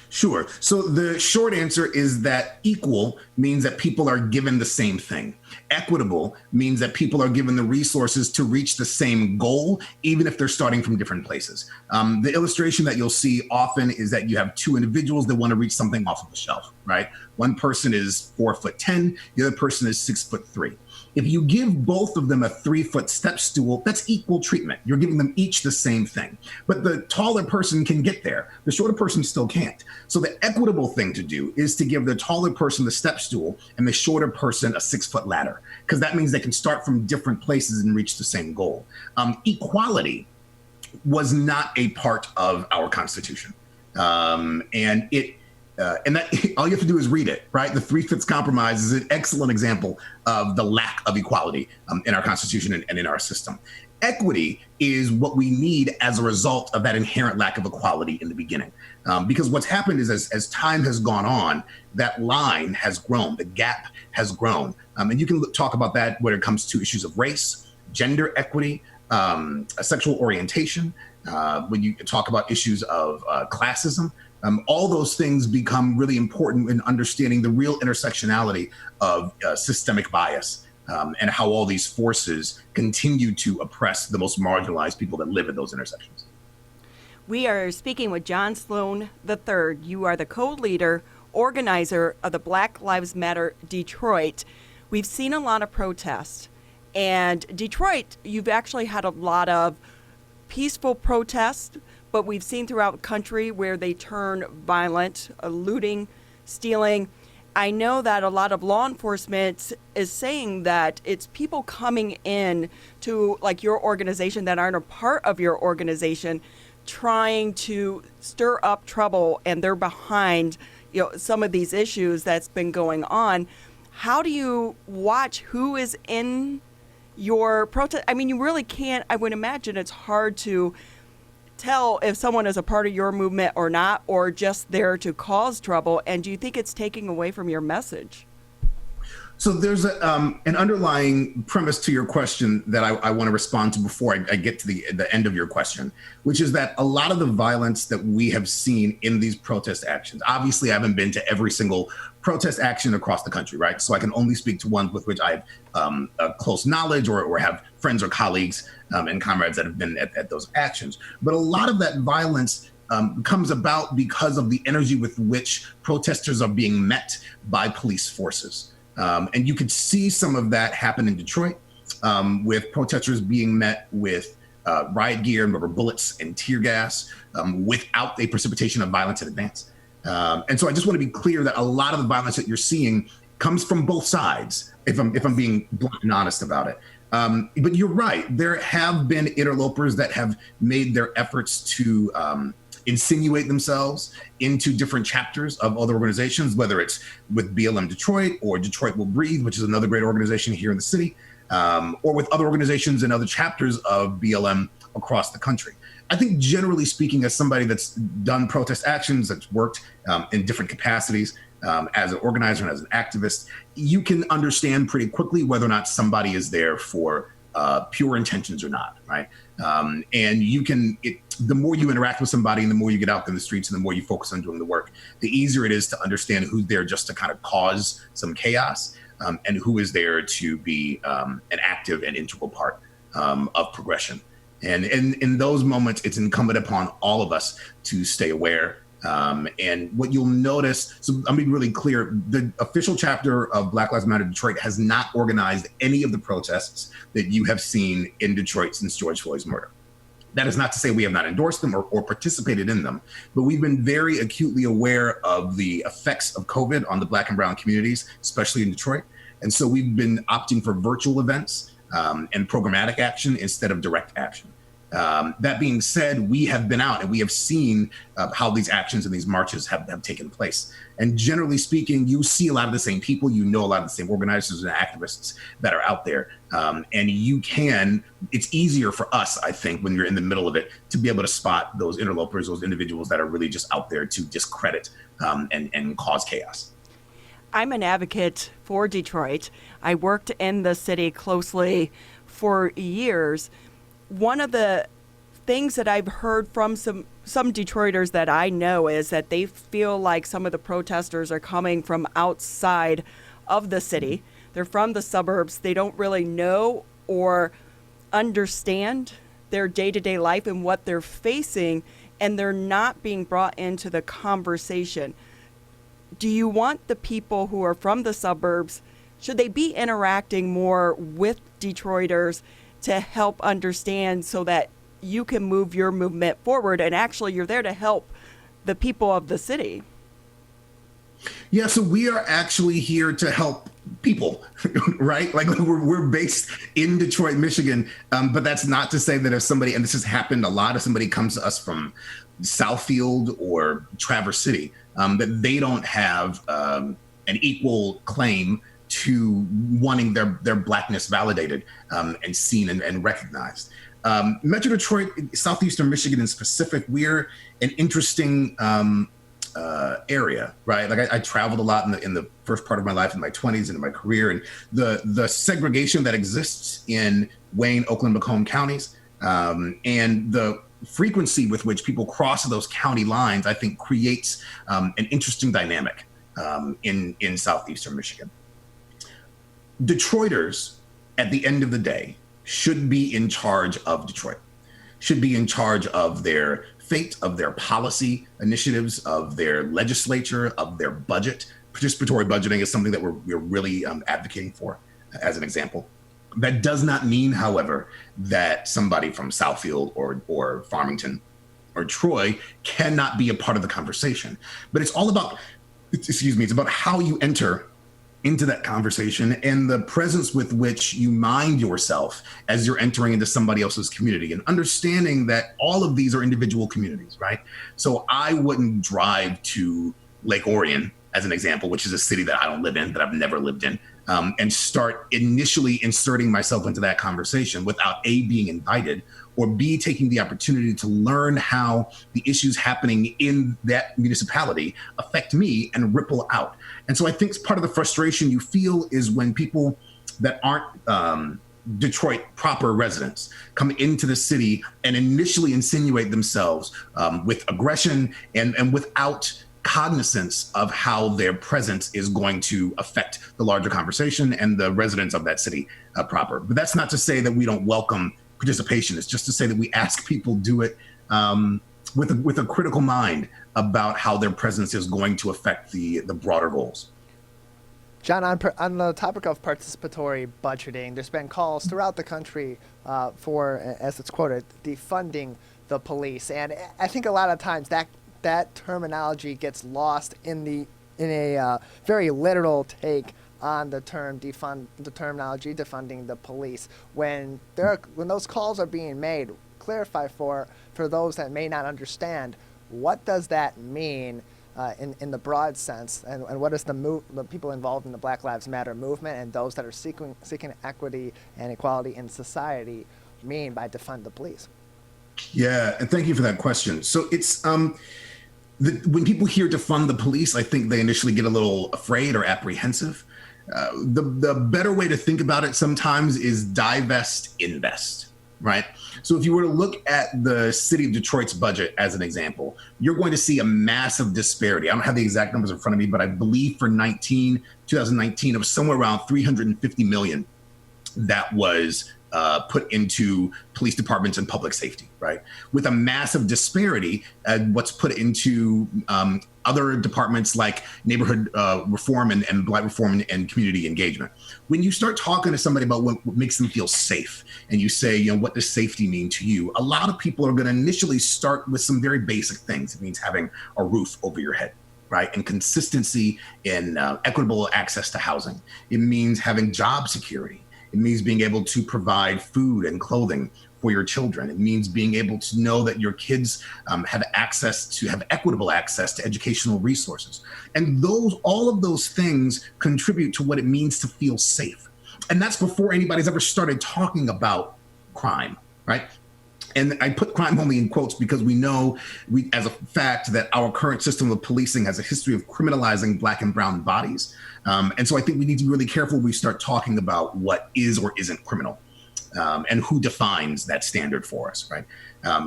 Sure. So the short answer is that equal means that people are given the same thing. Equitable means that people are given the resources to reach the same goal, even if they're starting from different places. The illustration that you'll see often is that you have two individuals that want to reach something off of the shelf, right? One person is 4'10", the other person is 6'3". If you give both of them a 3-foot step stool, that's equal treatment. You're giving them each the same thing. But the taller person can get there. The shorter person still can't. So the equitable thing to do is to give the taller person the step stool and the shorter person a 6-foot ladder, because that means they can start from different places and reach the same goal. Equality was not a part of our Constitution. And that all you have to do is read it, right? The 3/5 compromise is an excellent example of the lack of equality in our Constitution and in our system. Equity is what we need as a result of that inherent lack of equality in the beginning. Because what's happened is as time has gone on, that line has grown, the gap has grown. And you can talk about that when it comes to issues of race, gender equity, sexual orientation, when you talk about issues of classism. All those things become really important in understanding the real intersectionality of systemic bias and how all these forces continue to oppress the most marginalized people that live at those intersections. We are speaking with John Sloan III. You are the co-leader, organizer of the Black Lives Matter Detroit. We've seen a lot of protests. And Detroit, you've actually had a lot of peaceful protests, but we've seen throughout the country where they turn violent, looting, stealing. I know that a lot of law enforcement is saying that it's people coming in to like your organization that aren't a part of your organization trying to stir up trouble, and they're behind some of these issues that's been going on. How do you watch who is in your protest? I mean, you really can't. I would imagine it's hard to tell if someone is a part of your movement or not, or just there to cause trouble. And do you think it's taking away from your message? So there's an underlying premise to your question that I want to respond to before I get to the end of your question, which is that a lot of the violence that we have seen in these protest actions, obviously I haven't been to every single protest action across the country, right? So I can only speak to ones with which I have a close knowledge or have friends or colleagues and comrades that have been at those actions. But a lot of that violence comes about because of the energy with which protesters are being met by police forces. And you could see some of that happen in Detroit with protesters being met with riot gear and rubber bullets and tear gas without a precipitation of violence in advance. And so I just want to be clear that a lot of the violence that you're seeing comes from both sides, if I'm being blunt and honest about it. But you're right. There have been interlopers that have made their efforts to insinuate themselves into different chapters of other organizations, whether it's with BLM Detroit or Detroit Will Breathe, which is another great organization here in the city, or with other organizations and other chapters of BLM across the country. I think generally speaking, as somebody that's done protest actions, that's worked in different capacities as an organizer and as an activist, you can understand pretty quickly whether or not somebody is there for pure intentions or not, right? And you can, the more you interact with somebody and the more you get out in the streets and the more you focus on doing the work, the easier it is to understand who's there just to kind of cause some chaos and who is there to be an active and integral part of progression. And in those moments, it's incumbent upon all of us to stay aware. And what you'll notice, so I'm being really clear, the official chapter of Black Lives Matter Detroit has not organized any of the protests that you have seen in Detroit since George Floyd's murder. That is not to say we have not endorsed them or participated in them, but we've been very acutely aware of the effects of COVID on the Black and brown communities, especially in Detroit. And so we've been opting for virtual events and programmatic action instead of direct action. That being said, we have been out and we have seen how these actions and these marches have taken place. And generally speaking, you see a lot of the same people, a lot of the same organizers and activists that are out there. And it's easier for us, I think, when you're in the middle of it, to be able to spot those interlopers, those individuals that are really just out there to discredit and cause chaos. I'm an advocate for Detroit. I worked in the city closely for years. One of the things that I've heard from some Detroiters that I know is that they feel like some of the protesters are coming from outside of the city. They're from the suburbs. They don't really know or understand their day-to-day life and what they're facing, and they're not being brought into the conversation. Do you want the people who are from the suburbs, should they be interacting more with Detroiters to help understand so that you can move your movement forward and actually you're there to help the people of the city? Yeah, so we are actually here to help people, right? Like we're based in Detroit, Michigan, but that's not to say that if somebody, and this has happened a lot, if somebody comes to us from Southfield or Traverse City, that they don't have an equal claim to wanting their Blackness validated and seen and recognized. Metro Detroit, Southeastern Michigan in specific, we're an interesting area, right? Like I traveled a lot in the first part of my life, in my 20s and in my career, and the segregation that exists in Wayne, Oakland, Macomb counties, and the frequency with which people cross those county lines, I think, creates an interesting dynamic in southeastern Michigan. Detroiters, at the end of the day, should be in charge of Detroit, should be in charge of their fate, of their policy initiatives, of their legislature, of their budget. Participatory budgeting is something that we're really advocating for, as an example. That does not mean, however, that somebody from Southfield or Farmington or Troy cannot be a part of the conversation. But it's all about, it's about how you enter into that conversation and the presence with which you mind yourself as you're entering into somebody else's community, and understanding that all of these are individual communities, right? So I wouldn't drive to Lake Orion, as an example, which is a city that I don't live in, that I've never lived in, and start initially inserting myself into that conversation without A, being invited, or B, taking the opportunity to learn how the issues happening in that municipality affect me and ripple out. And so I think part of the frustration you feel is when people that aren't Detroit proper residents come into the city and initially insinuate themselves with aggression and without cognizance of how their presence is going to affect the larger conversation and the residents of that city proper. But that's not to say that we don't welcome participation. It's just to say that we ask people do it with a critical mind about how their presence is going to affect the broader goals. John, on the topic of participatory budgeting, there's been calls throughout the country for, as it's quoted, defunding the police. And I think a lot of times that terminology gets lost in a very literal take on the term terminology defunding the police. When those calls are being made, clarify for those that may not understand, what does that mean in the broad sense, and what does the people involved in the Black Lives Matter movement and those that are seeking equity and equality in society mean by defund the police? Yeah, and thank you for that question. So it's when people hear defund the police, I think they initially get a little afraid or apprehensive. The better way to think about it sometimes is divest, invest, right? So if you were to look at the city of Detroit's budget as an example, you're going to see a massive disparity. I don't have the exact numbers in front of me, but I believe for 2019, it was somewhere around $350 million that was put into police departments and public safety, right? With a massive disparity what's put into other departments like neighborhood reform and blight reform and community engagement. When you start talking to somebody about what makes them feel safe, and you say, what does safety mean to you? A lot of people are going to initially start with some very basic things. It means having a roof over your head, right? And consistency in equitable access to housing. It means having job security. It means being able to provide food and clothing for your children. It means being able to know that your kids have equitable access to educational resources. And all of those things contribute to what it means to feel safe. And that's before anybody's ever started talking about crime, right? And I put crime only in quotes because we know as a fact that our current system of policing has a history of criminalizing Black and brown bodies. And so I think we need to be really careful when we start talking about what is or isn't criminal, and who defines that standard for us, right?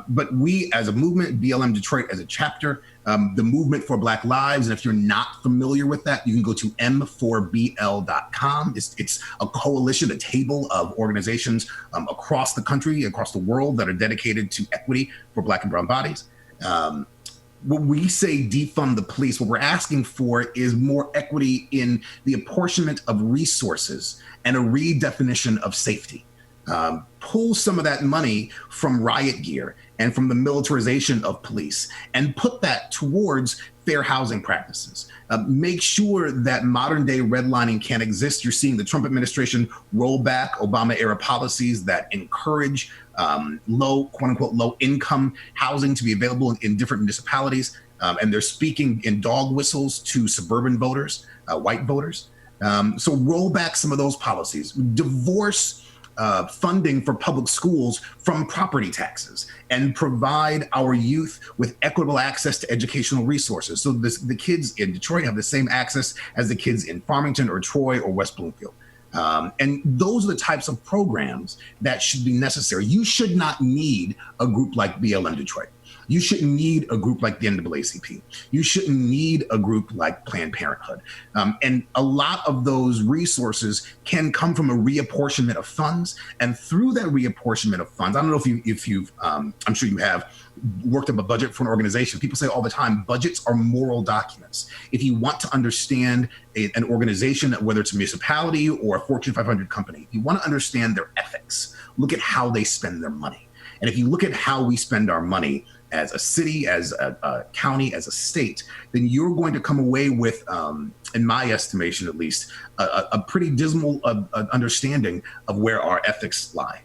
But we as a movement, BLM Detroit as a chapter, the Movement for Black Lives, and if you're not familiar with that, you can go to m4bl.com. It's a coalition, a table of organizations across the country, across the world that are dedicated to equity for Black and brown bodies. When we say defund the police, what we're asking for is more equity in the apportionment of resources and a redefinition of safety. Pull some of that money from riot gear and from the militarization of police and put that towards fair housing practices. Make sure that modern day redlining can't exist. You're seeing the Trump administration roll back Obama era policies that encourage quote unquote, low income housing to be available in different municipalities. And they're speaking in dog whistles to suburban voters, white voters. So roll back some of those policies. Divorce funding for public schools from property taxes and provide our youth with equitable access to educational resources. So the kids in Detroit have the same access as the kids in Farmington or Troy or West Bloomfield. And those are the types of programs that should be necessary. You should not need a group like BLM Detroit. You shouldn't need a group like the NAACP. You shouldn't need a group like Planned Parenthood. And a lot of those resources can come from a reapportionment of funds. And through that reapportionment of funds, I don't know if you've, I'm sure you have, worked up a budget for an organization. People say all the time, budgets are moral documents. If you want to understand an organization, whether it's a municipality or a Fortune 500 company, you want to understand their ethics. Look at how they spend their money. And if you look at how we spend our money as a city, as a county, as a state, then you're going to come away with, in my estimation at least, a pretty dismal understanding of where our ethics lie.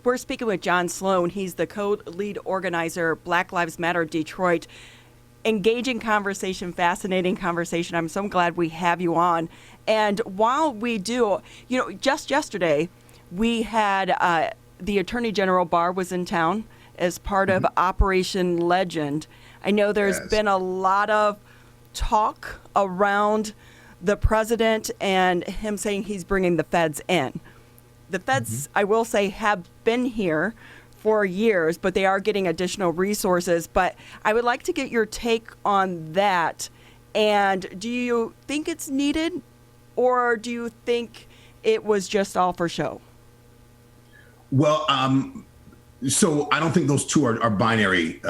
We're speaking with John Sloan. He's the co-lead organizer, Black Lives Matter Detroit. Engaging conversation, fascinating conversation. I'm so glad we have you on. And while we do, just yesterday, we had the Attorney General Barr was in town as part of Operation Legend. I know there's been a lot of talk around the president and him saying he's bringing the feds in. The feds, I will say, have been here for years, but they are getting additional resources. But I would like to get your take on that. And do you think it's needed, or do you think it was just all for show? Well, so I don't think those two are binary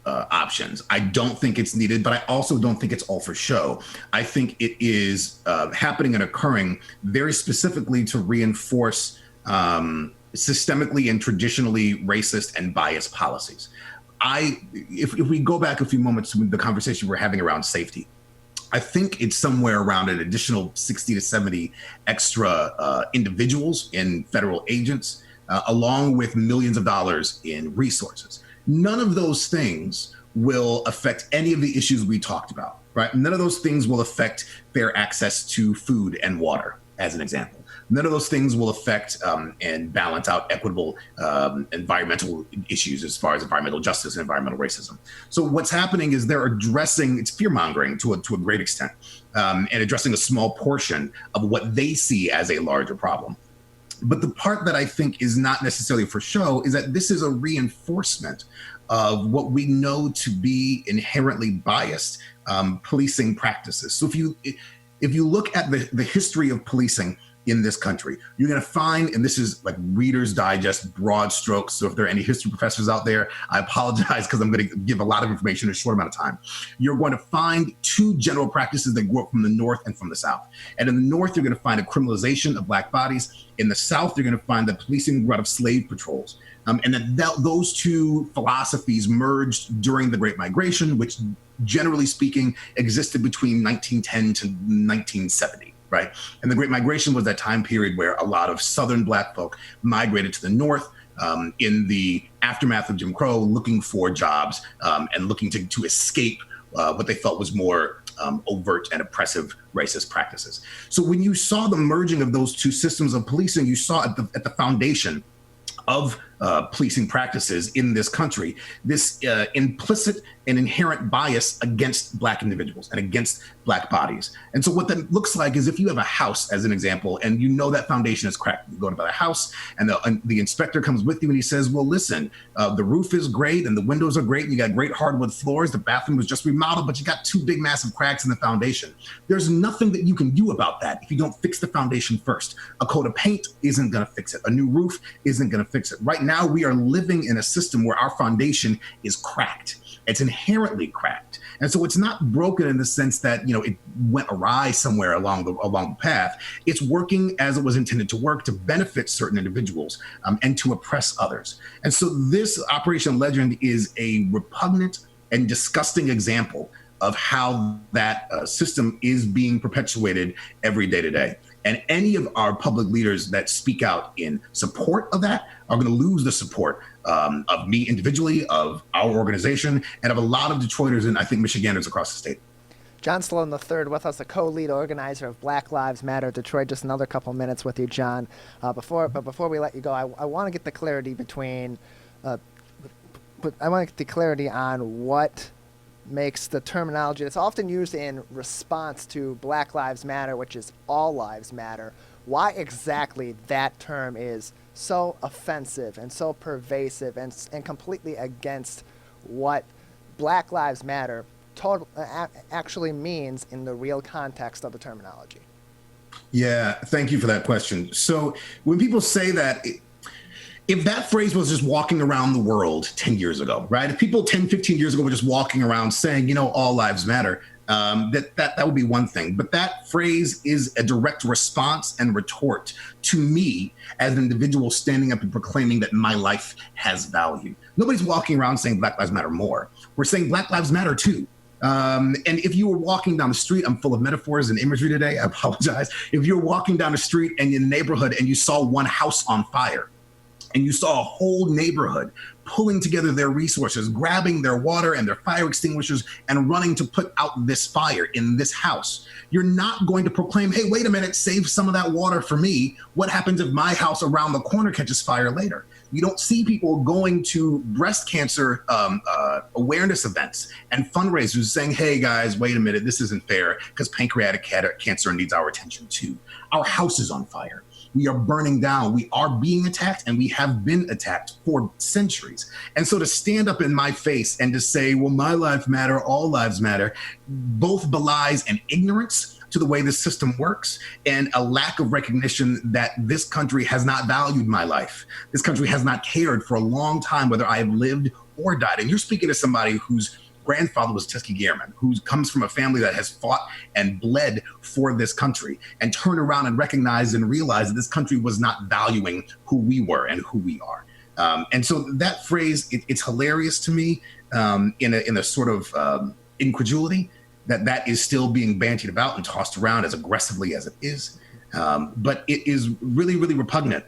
options. I don't think it's needed, but I also don't think it's all for show. I think it is happening and occurring very specifically to reinforce systemically and traditionally racist and biased policies. If we go back a few moments to the conversation we're having around safety, I think it's somewhere around an additional 60 to 70 extra individuals in federal agents, along with millions of dollars in resources. None of those things will affect any of the issues we talked about, right? None of those things will affect fair access to food and water, as an example. None of those things will affect and balance out equitable environmental issues as far as environmental justice and environmental racism. So what's happening is they're addressing, it's fear-mongering to a great extent, and addressing a small portion of what they see as a larger problem. But the part that I think is not necessarily for show is that this is a reinforcement of what we know to be inherently biased policing practices. So if you look at the history of policing in this country, you're going to find, and this is like Reader's Digest, broad strokes. So if there are any history professors out there, I apologize because I'm going to give a lot of information in a short amount of time. You're going to find two general practices that grew up from the North and from the South. And in the North, you're going to find a criminalization of Black bodies. In the South, you're going to find that policing grew out of slave patrols. And that those two philosophies merged during the Great Migration, which generally speaking existed between 1910 to 1970. Right. And the Great Migration was that time period where a lot of Southern Black folk migrated to the North in the aftermath of Jim Crow, looking for jobs and looking to escape what they felt was more overt and oppressive racist practices. So when you saw the merging of those two systems of policing, you saw at the foundation of policing practices in this country, this implicit and inherent bias against Black individuals and against Black bodies. And so what that looks like is if you have a house, as an example, and you know that foundation is cracked, you go to the house and the inspector comes with you and he says, well, listen, the roof is great and the windows are great and you got great hardwood floors, the bathroom was just remodeled, but you got two big massive cracks in the foundation. There's nothing that you can do about that if you don't fix the foundation first. A coat of paint isn't gonna fix it. A new roof isn't gonna fix it. Right now, we are living in a system where our foundation is cracked. It's inherently cracked. And so it's not broken in the sense that, it went awry somewhere along the path. It's working as it was intended to work, to benefit certain individuals and to oppress others. And so this Operation Legend is a repugnant and disgusting example of how that system is being perpetuated every day to day. And any of our public leaders that speak out in support of that are going to lose the support of me individually, of our organization, and of a lot of Detroiters and I think Michiganders across the state. John Sloan III with us, the co-lead organizer of Black Lives Matter Detroit. Just another couple minutes with you, John. Before we let you go, I want to get the clarity on what makes the terminology that's often used in response to Black Lives Matter, which is all lives matter. why exactly that term is so offensive and so pervasive and completely against what Black Lives Matter actually means in the real context of the terminology. Yeah, thank you for that question. So when people say that, if that phrase was just walking around the world 10 years ago, right? If people 10, 15 years ago were just walking around saying, you know, all lives matter, that would be one thing. But that phrase is a direct response and retort to me as an individual standing up and proclaiming that my life has value. Nobody's walking around saying Black Lives Matter more. We're saying Black Lives Matter too. And if you were walking down the street, I'm full of metaphors and imagery today, I apologize. If you're walking down the street and in a neighborhood and you saw one house on fire, and you saw a whole neighborhood pulling together their resources, grabbing their water and their fire extinguishers and running to put out this fire in this house, you're not going to proclaim, hey, wait a minute, save some of that water for me. What happens if my house around the corner catches fire later? You don't see people going to breast cancer awareness events and fundraisers saying, hey guys, wait a minute, this isn't fair because pancreatic cancer needs our attention too. Our house is on fire. We are burning down. We are being attacked, and we have been attacked for centuries. And so to stand up in my face and to say, well, my life matter, all lives matter, both belies an ignorance to the way the system works and a lack of recognition that this country has not valued my life. This country has not cared for a long time whether I have lived or died. And you're speaking to somebody whose grandfather was Tuskegee Airman, who comes from a family that has fought and bled for this country, and turn around and recognize and realize that this country was not valuing who we were and who we are. And so that phrase, it's hilarious to me in a sort of incredulity that is still being bantied about and tossed around as aggressively as it is. But it is really, really repugnant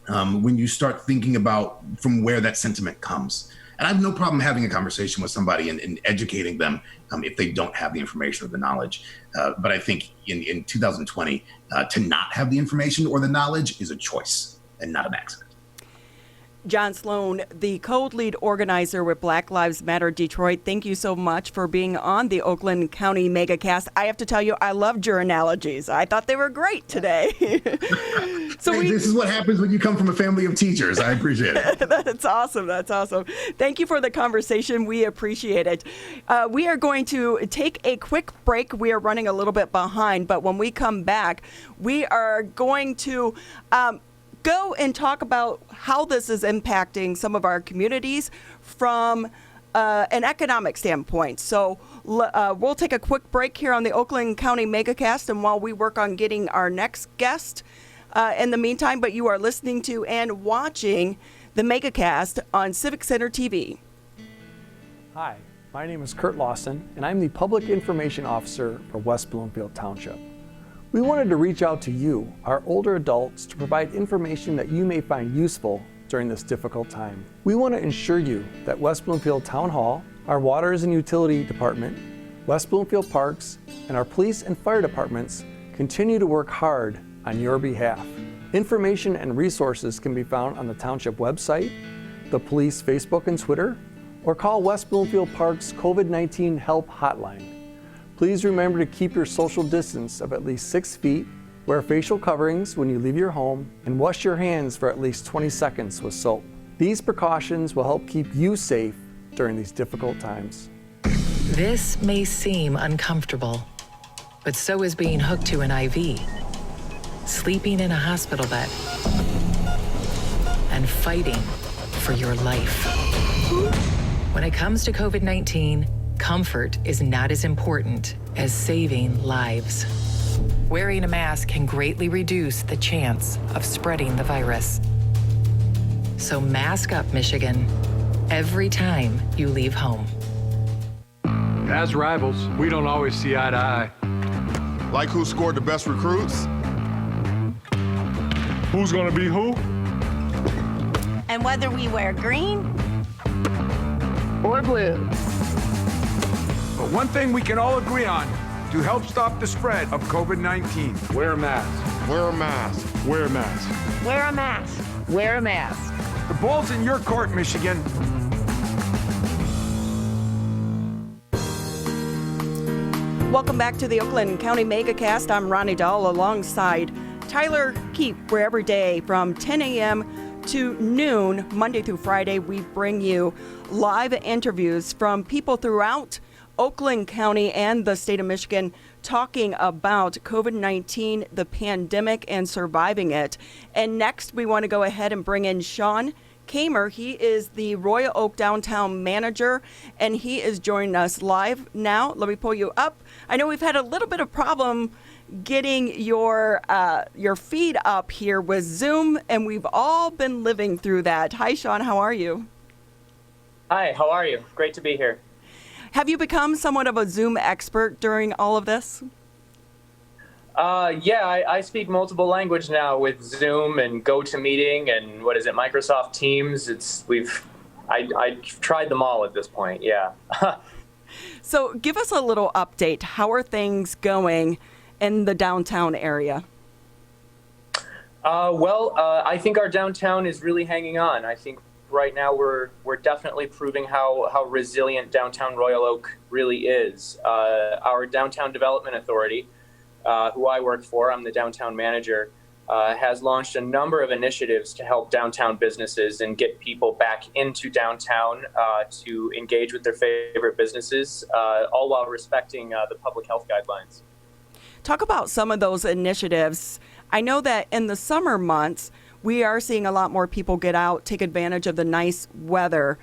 when you start thinking about from where that sentiment comes. And I have no problem having a conversation with somebody and educating them if they don't have the information or the knowledge. But I think in 2020, to not have the information or the knowledge is a choice and not an accident. John Sloan, the code lead organizer with Black Lives Matter Detroit, thank you so much for being on the Oakland County Megacast. I have to tell you, I loved your analogies. I thought they were great today. This is what happens when you come from a family of teachers. I appreciate it. That's awesome. That's awesome. Thank you for the conversation. We appreciate it. We are going to take a quick break. We are running a little bit behind, but when we come back, we are going to go and talk about how this is impacting some of our communities from an economic standpoint. So we'll take a quick break here on the Oakland County Megacast, and while we work on getting our next guest in the meantime, but you are listening to and watching the Megacast on Civic Center TV. Hi, my name is Kurt Lawson, and I'm the Public Information Officer for West Bloomfield Township. We wanted to reach out to you, our older adults, to provide information that you may find useful during this difficult time. We want to ensure you that West Bloomfield Town Hall, our Waters and Utility Department, West Bloomfield Parks, and our police and fire departments continue to work hard on your behalf. Information and resources can be found on the Township website, the police Facebook and Twitter, or call West Bloomfield Parks COVID-19 Help Hotline. Please remember to keep your social distance of at least 6 feet, wear facial coverings when you leave your home, and wash your hands for at least 20 seconds with soap. These precautions will help keep you safe during these difficult times. This may seem uncomfortable, but so is being hooked to an IV, sleeping in a hospital bed, and fighting for your life. When it comes to COVID-19, comfort is not as important as saving lives. Wearing a mask can greatly reduce the chance of spreading the virus. So mask up, Michigan, every time you leave home. As rivals, we don't always see eye to eye. Like who scored the best recruits? Who's gonna be who? And whether we wear green or blue. But one thing we can all agree on to help stop the spread of COVID-19. Wear a mask. Wear a mask. Wear a mask. wear a mask. Wear a mask. The ball's in your court, Michigan. Welcome back to the Oakland County Megacast. I'm Ronnie Dahl alongside Tyler Keep, where every day from 10 a.m. to noon, Monday through Friday, we bring you live interviews from people throughout Oakland County and the state of Michigan talking about COVID-19, the pandemic, and surviving it. And next, we want to go ahead and bring in Sean Kammer. He is the Royal Oak Downtown Manager, and he is joining us live now. Let me pull you up. I know we've had a little bit of problem getting your feed up here with Zoom, and we've all been living through that. Hi, Sean. How are you? Hi. How are you? Great to be here. Have you become somewhat of a Zoom expert during all of this? Yeah, I speak multiple language now with Zoom and GoToMeeting and Microsoft Teams. I've tried them all at this point. Yeah. So give us a little update. How are things going in the downtown area? I think our downtown is really hanging on. I think right now we're definitely proving how resilient downtown Royal Oak really is. Our Downtown Development Authority, who I work for, I'm the downtown manager, has launched a number of initiatives to help downtown businesses and get people back into downtown to engage with their favorite businesses, all while respecting the public health guidelines. Talk about some of those initiatives. I know that in the summer months, we are seeing a lot more people get out, take advantage of the nice weather.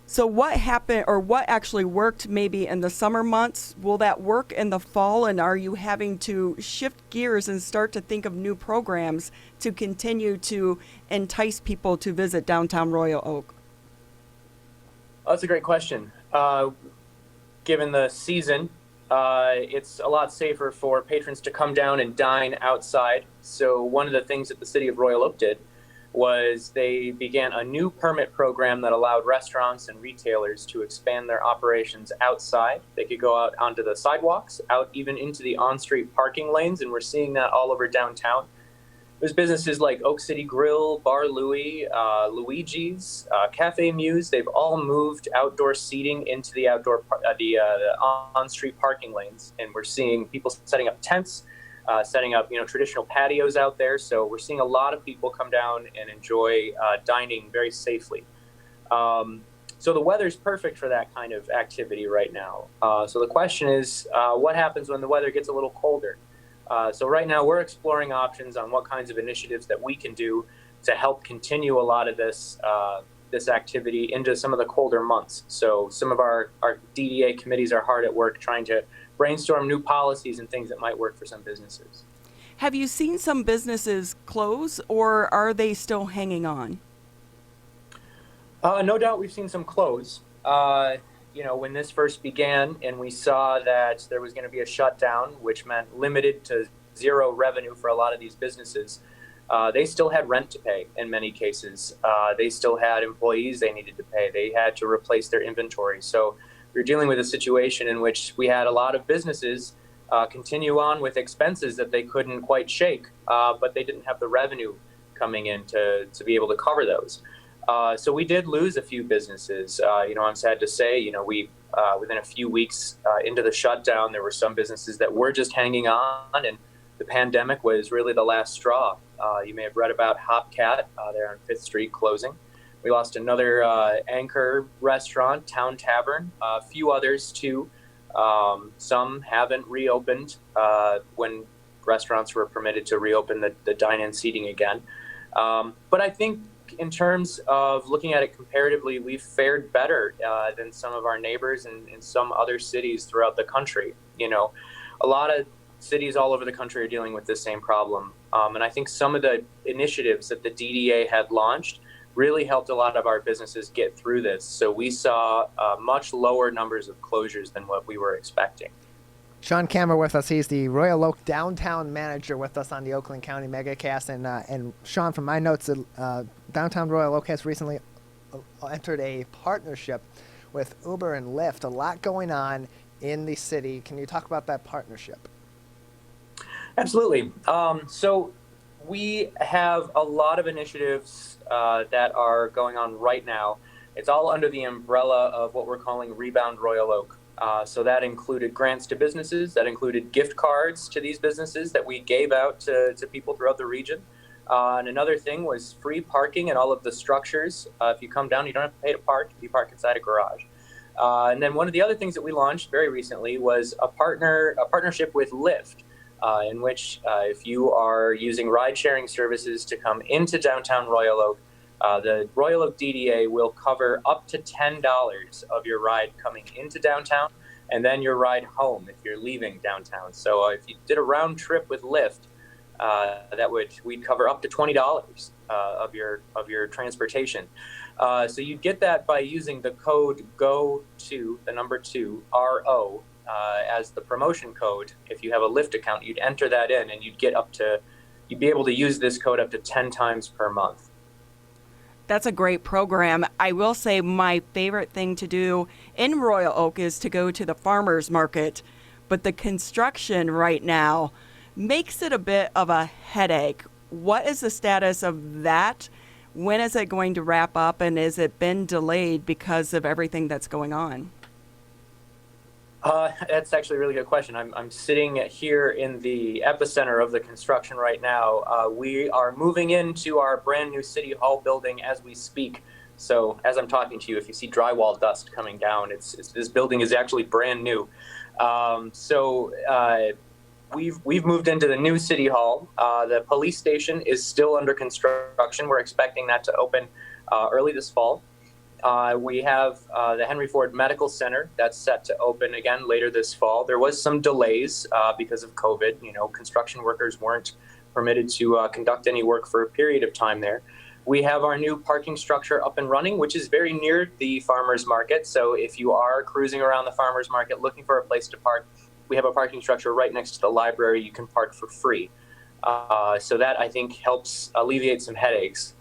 So what happened, or what actually worked maybe in the summer months? Will that work in the fall? And are you having to shift gears and start to think of new programs to continue to entice people to visit downtown Royal Oak? Oh, that's a great question. Given the season, it's a lot safer for patrons to come down and dine outside. So one of the things that the city of Royal Oak did was they began a new permit program that allowed restaurants and retailers to expand their operations outside. They could go out onto the sidewalks, out even into the on-street parking lanes, and we're seeing that all over downtown. There's businesses like Oak City Grill, Bar Louie, Luigi's, Cafe Muse. They've all moved outdoor seating into the on-street parking lanes, and we're seeing people setting up tents, setting up traditional patios out there. So we're seeing a lot of people come down and enjoy dining very safely. So the weather's perfect for that kind of activity right now. So the question is, what happens when the weather gets a little colder? So right now we're exploring options on what kinds of initiatives that we can do to help continue a lot of this activity into some of the colder months. So some of our DDA committees are hard at work trying to brainstorm new policies and things that might work for some businesses. Have you seen some businesses close, or are they still hanging on? No doubt we've seen some close. When this first began and we saw that there was going to be a shutdown, which meant limited to zero revenue for a lot of these businesses, they still had rent to pay in many cases. They still had employees they needed to pay. They had to replace their inventory. So we were dealing with a situation in which we had a lot of businesses continue on with expenses that they couldn't quite shake, but they didn't have the revenue coming in to be able to cover those. So we did lose a few businesses. I'm sad to say, we within a few weeks into the shutdown, there were some businesses that were just hanging on, and the pandemic was really the last straw. You may have read about Hopcat there on 5th Street closing. We lost another anchor restaurant, Town Tavern, a few others too. Some haven't reopened when restaurants were permitted to reopen the dine-in seating again. But I think in terms of looking at it comparatively, we've fared better than some of our neighbors in some other cities throughout the country. A lot of cities all over the country are dealing with this same problem. And I think some of the initiatives that the DDA had launched really helped a lot of our businesses get through this. So we saw much lower numbers of closures than what we were expecting. Sean Kammer with us. He's the Royal Oak Downtown Manager with us on the Oakland County Megacast. And Sean, from my notes, Downtown Royal Oak has recently entered a partnership with Uber and Lyft. A lot going on in the city. Can you talk about that partnership? Absolutely. So we have a lot of initiatives that are going on right now. It's all under the umbrella of what we're calling Rebound Royal Oak. So that included grants to businesses, that included gift cards to these businesses that we gave out to people throughout the region. And another thing was free parking in all of the structures. If you come down, you don't have to pay to park. You park inside a garage. And then one of the other things that we launched very recently was a partnership with Lyft, in which if you are using ride-sharing services to come into downtown Royal Oak, the Royal Oak DDA will cover up to $10 of your ride coming into downtown, and then your ride home if you're leaving downtown. So if you did a round trip with Lyft, we'd cover up to $20 of your transportation. So you get that by using the code GO2, the number 2, RO, as the promotion code. If you have a Lyft account, you'd enter that in, and you'd be able to use this code up to 10 times per month. That's a great program. I will say my favorite thing to do in Royal Oak is to go to the farmers market, but the construction right now makes it a bit of a headache. What is the status of that? When is it going to wrap up, and has it been delayed because of everything that's going on? That's actually a really good question. I'm sitting here in the epicenter of the construction right now. We are moving into our brand new City Hall building as we speak. So as I'm talking to you, if you see drywall dust coming down, this building is actually brand new. We've moved into the new City Hall. The police station is still under construction. We're expecting that to open early this fall. We have the Henry Ford Medical Center that's set to open again later this fall. There was some delays because of COVID. Construction workers weren't permitted to conduct any work for a period of time there. We have our new parking structure up and running, which is very near the farmers market. So if you are cruising around the farmers market looking for a place to park, we have a parking structure right next to the library. You can park for free. So that, I think, helps alleviate some headaches.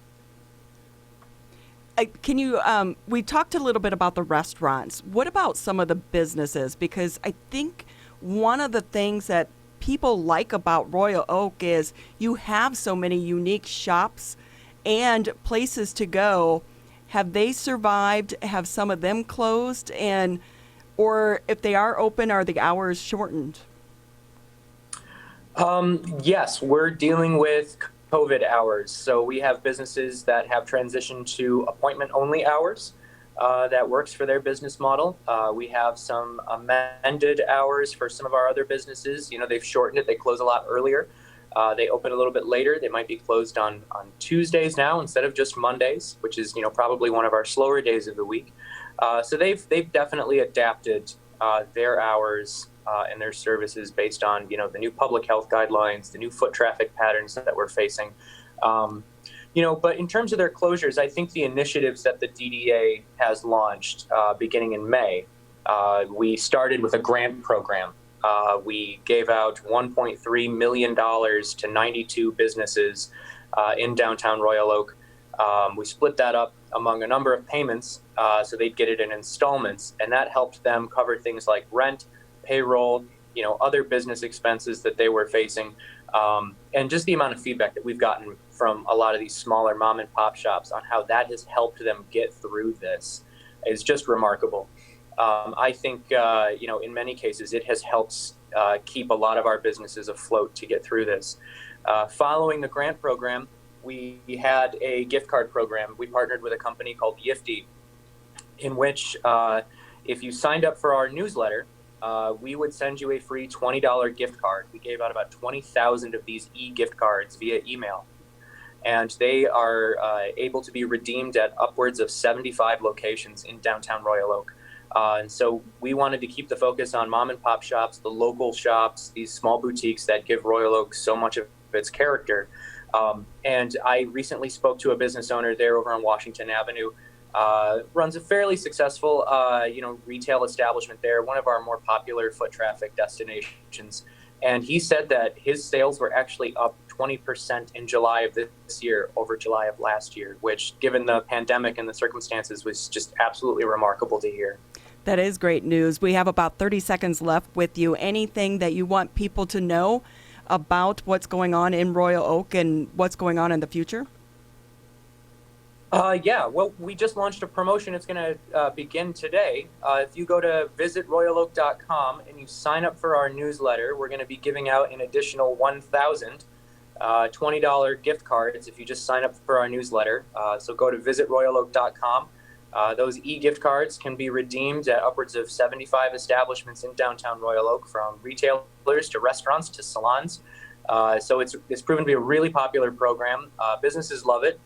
We talked a little bit about the restaurants. What about some of the businesses? Because I think one of the things that people like about Royal Oak is you have so many unique shops and places to go. Have they survived? Have some of them closed? Or if they are open, are the hours shortened? Yes, we're dealing with COVID hours. So we have businesses that have transitioned to appointment-only hours. That works for their business model. We have some amended hours for some of our other businesses. They've shortened it. They close a lot earlier. They open a little bit later. They might be closed on Tuesdays now instead of just Mondays, which is probably one of our slower days of the week. So they've definitely adapted their hours and their services based on the new public health guidelines, the new foot traffic patterns that we're facing. But in terms of their closures, I think the initiatives that the DDA has launched beginning in May, we started with a grant program. We gave out $1.3 million to 92 businesses in downtown Royal Oak. We split that up among a number of payments so they'd get it in installments, and that helped them cover things like rent, payroll, other business expenses that they were facing. And just the amount of feedback that we've gotten from a lot of these smaller mom and pop shops on how that has helped them get through this is just remarkable. I think, in many cases, it has helped keep a lot of our businesses afloat to get through this. Following the grant program, we had a gift card program. We partnered with a company called Yifty, in which if you signed up for our newsletter, we would send you a free $20 gift card. We gave out about 20,000 of these e-gift cards via email. And they are able to be redeemed at upwards of 75 locations in downtown Royal Oak. And so we wanted to keep the focus on mom and pop shops, the local shops, these small boutiques that give Royal Oak so much of its character. And I recently spoke to a business owner there over on Washington Avenue, runs a fairly successful, retail establishment there, one of our more popular foot traffic destinations. And he said that his sales were actually up 20% in July of this year over July of last year, which, given the pandemic and the circumstances, was just absolutely remarkable to hear. That is great news. We have about 30 seconds left with you. Anything that you want people to know about what's going on in Royal Oak and what's going on in the future? Yeah, well, we just launched a promotion. It's going to begin today. If you go to visitroyaloak.com and you sign up for our newsletter, we're going to be giving out an additional 1,000 $20 gift cards if you just sign up for our newsletter. So go to visitroyaloak.com. Those e-gift cards can be redeemed at upwards of 75 establishments in downtown Royal Oak, from retailers to restaurants to salons. So it's proven to be a really popular program. Businesses love it.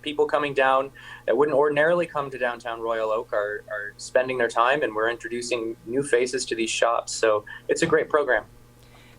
People coming down that wouldn't ordinarily come to downtown Royal Oak are spending their time, and we're introducing new faces to these shops. So it's a great program.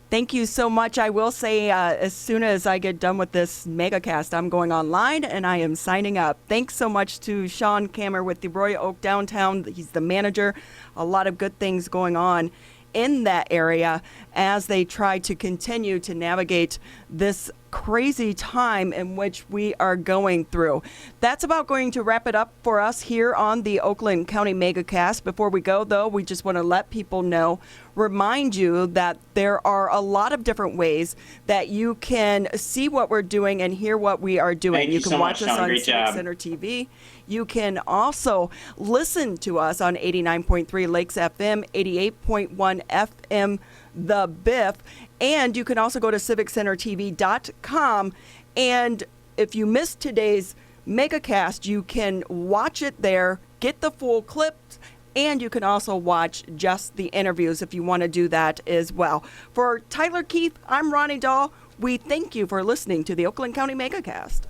Thank you so much. I will say, as soon as I get done with this megacast, I'm going online and I am signing up. Thanks so much to Sean Kammer with the Royal Oak Downtown. He's the manager. A lot of good things going on in that area as they try to continue to navigate this crazy time in which we are going through. That's about going to wrap it up for us here on the Oakland County Megacast. Before we go, though, we just want to let people know, remind you that there are a lot of different ways that you can see what we're doing and hear what we are doing. You can watch us on Civic Center TV. You can also listen to us on 89.3 Lakes FM, 88.1 FM The Biff, and you can also go to civiccentertv.com. And if you missed today's megacast, you can watch it there, get the full clips, and you can also watch just the interviews if you want to do that as well. For Tyler Keith, I'm Ronnie Dahl. We thank you for listening to the Oakland County Megacast.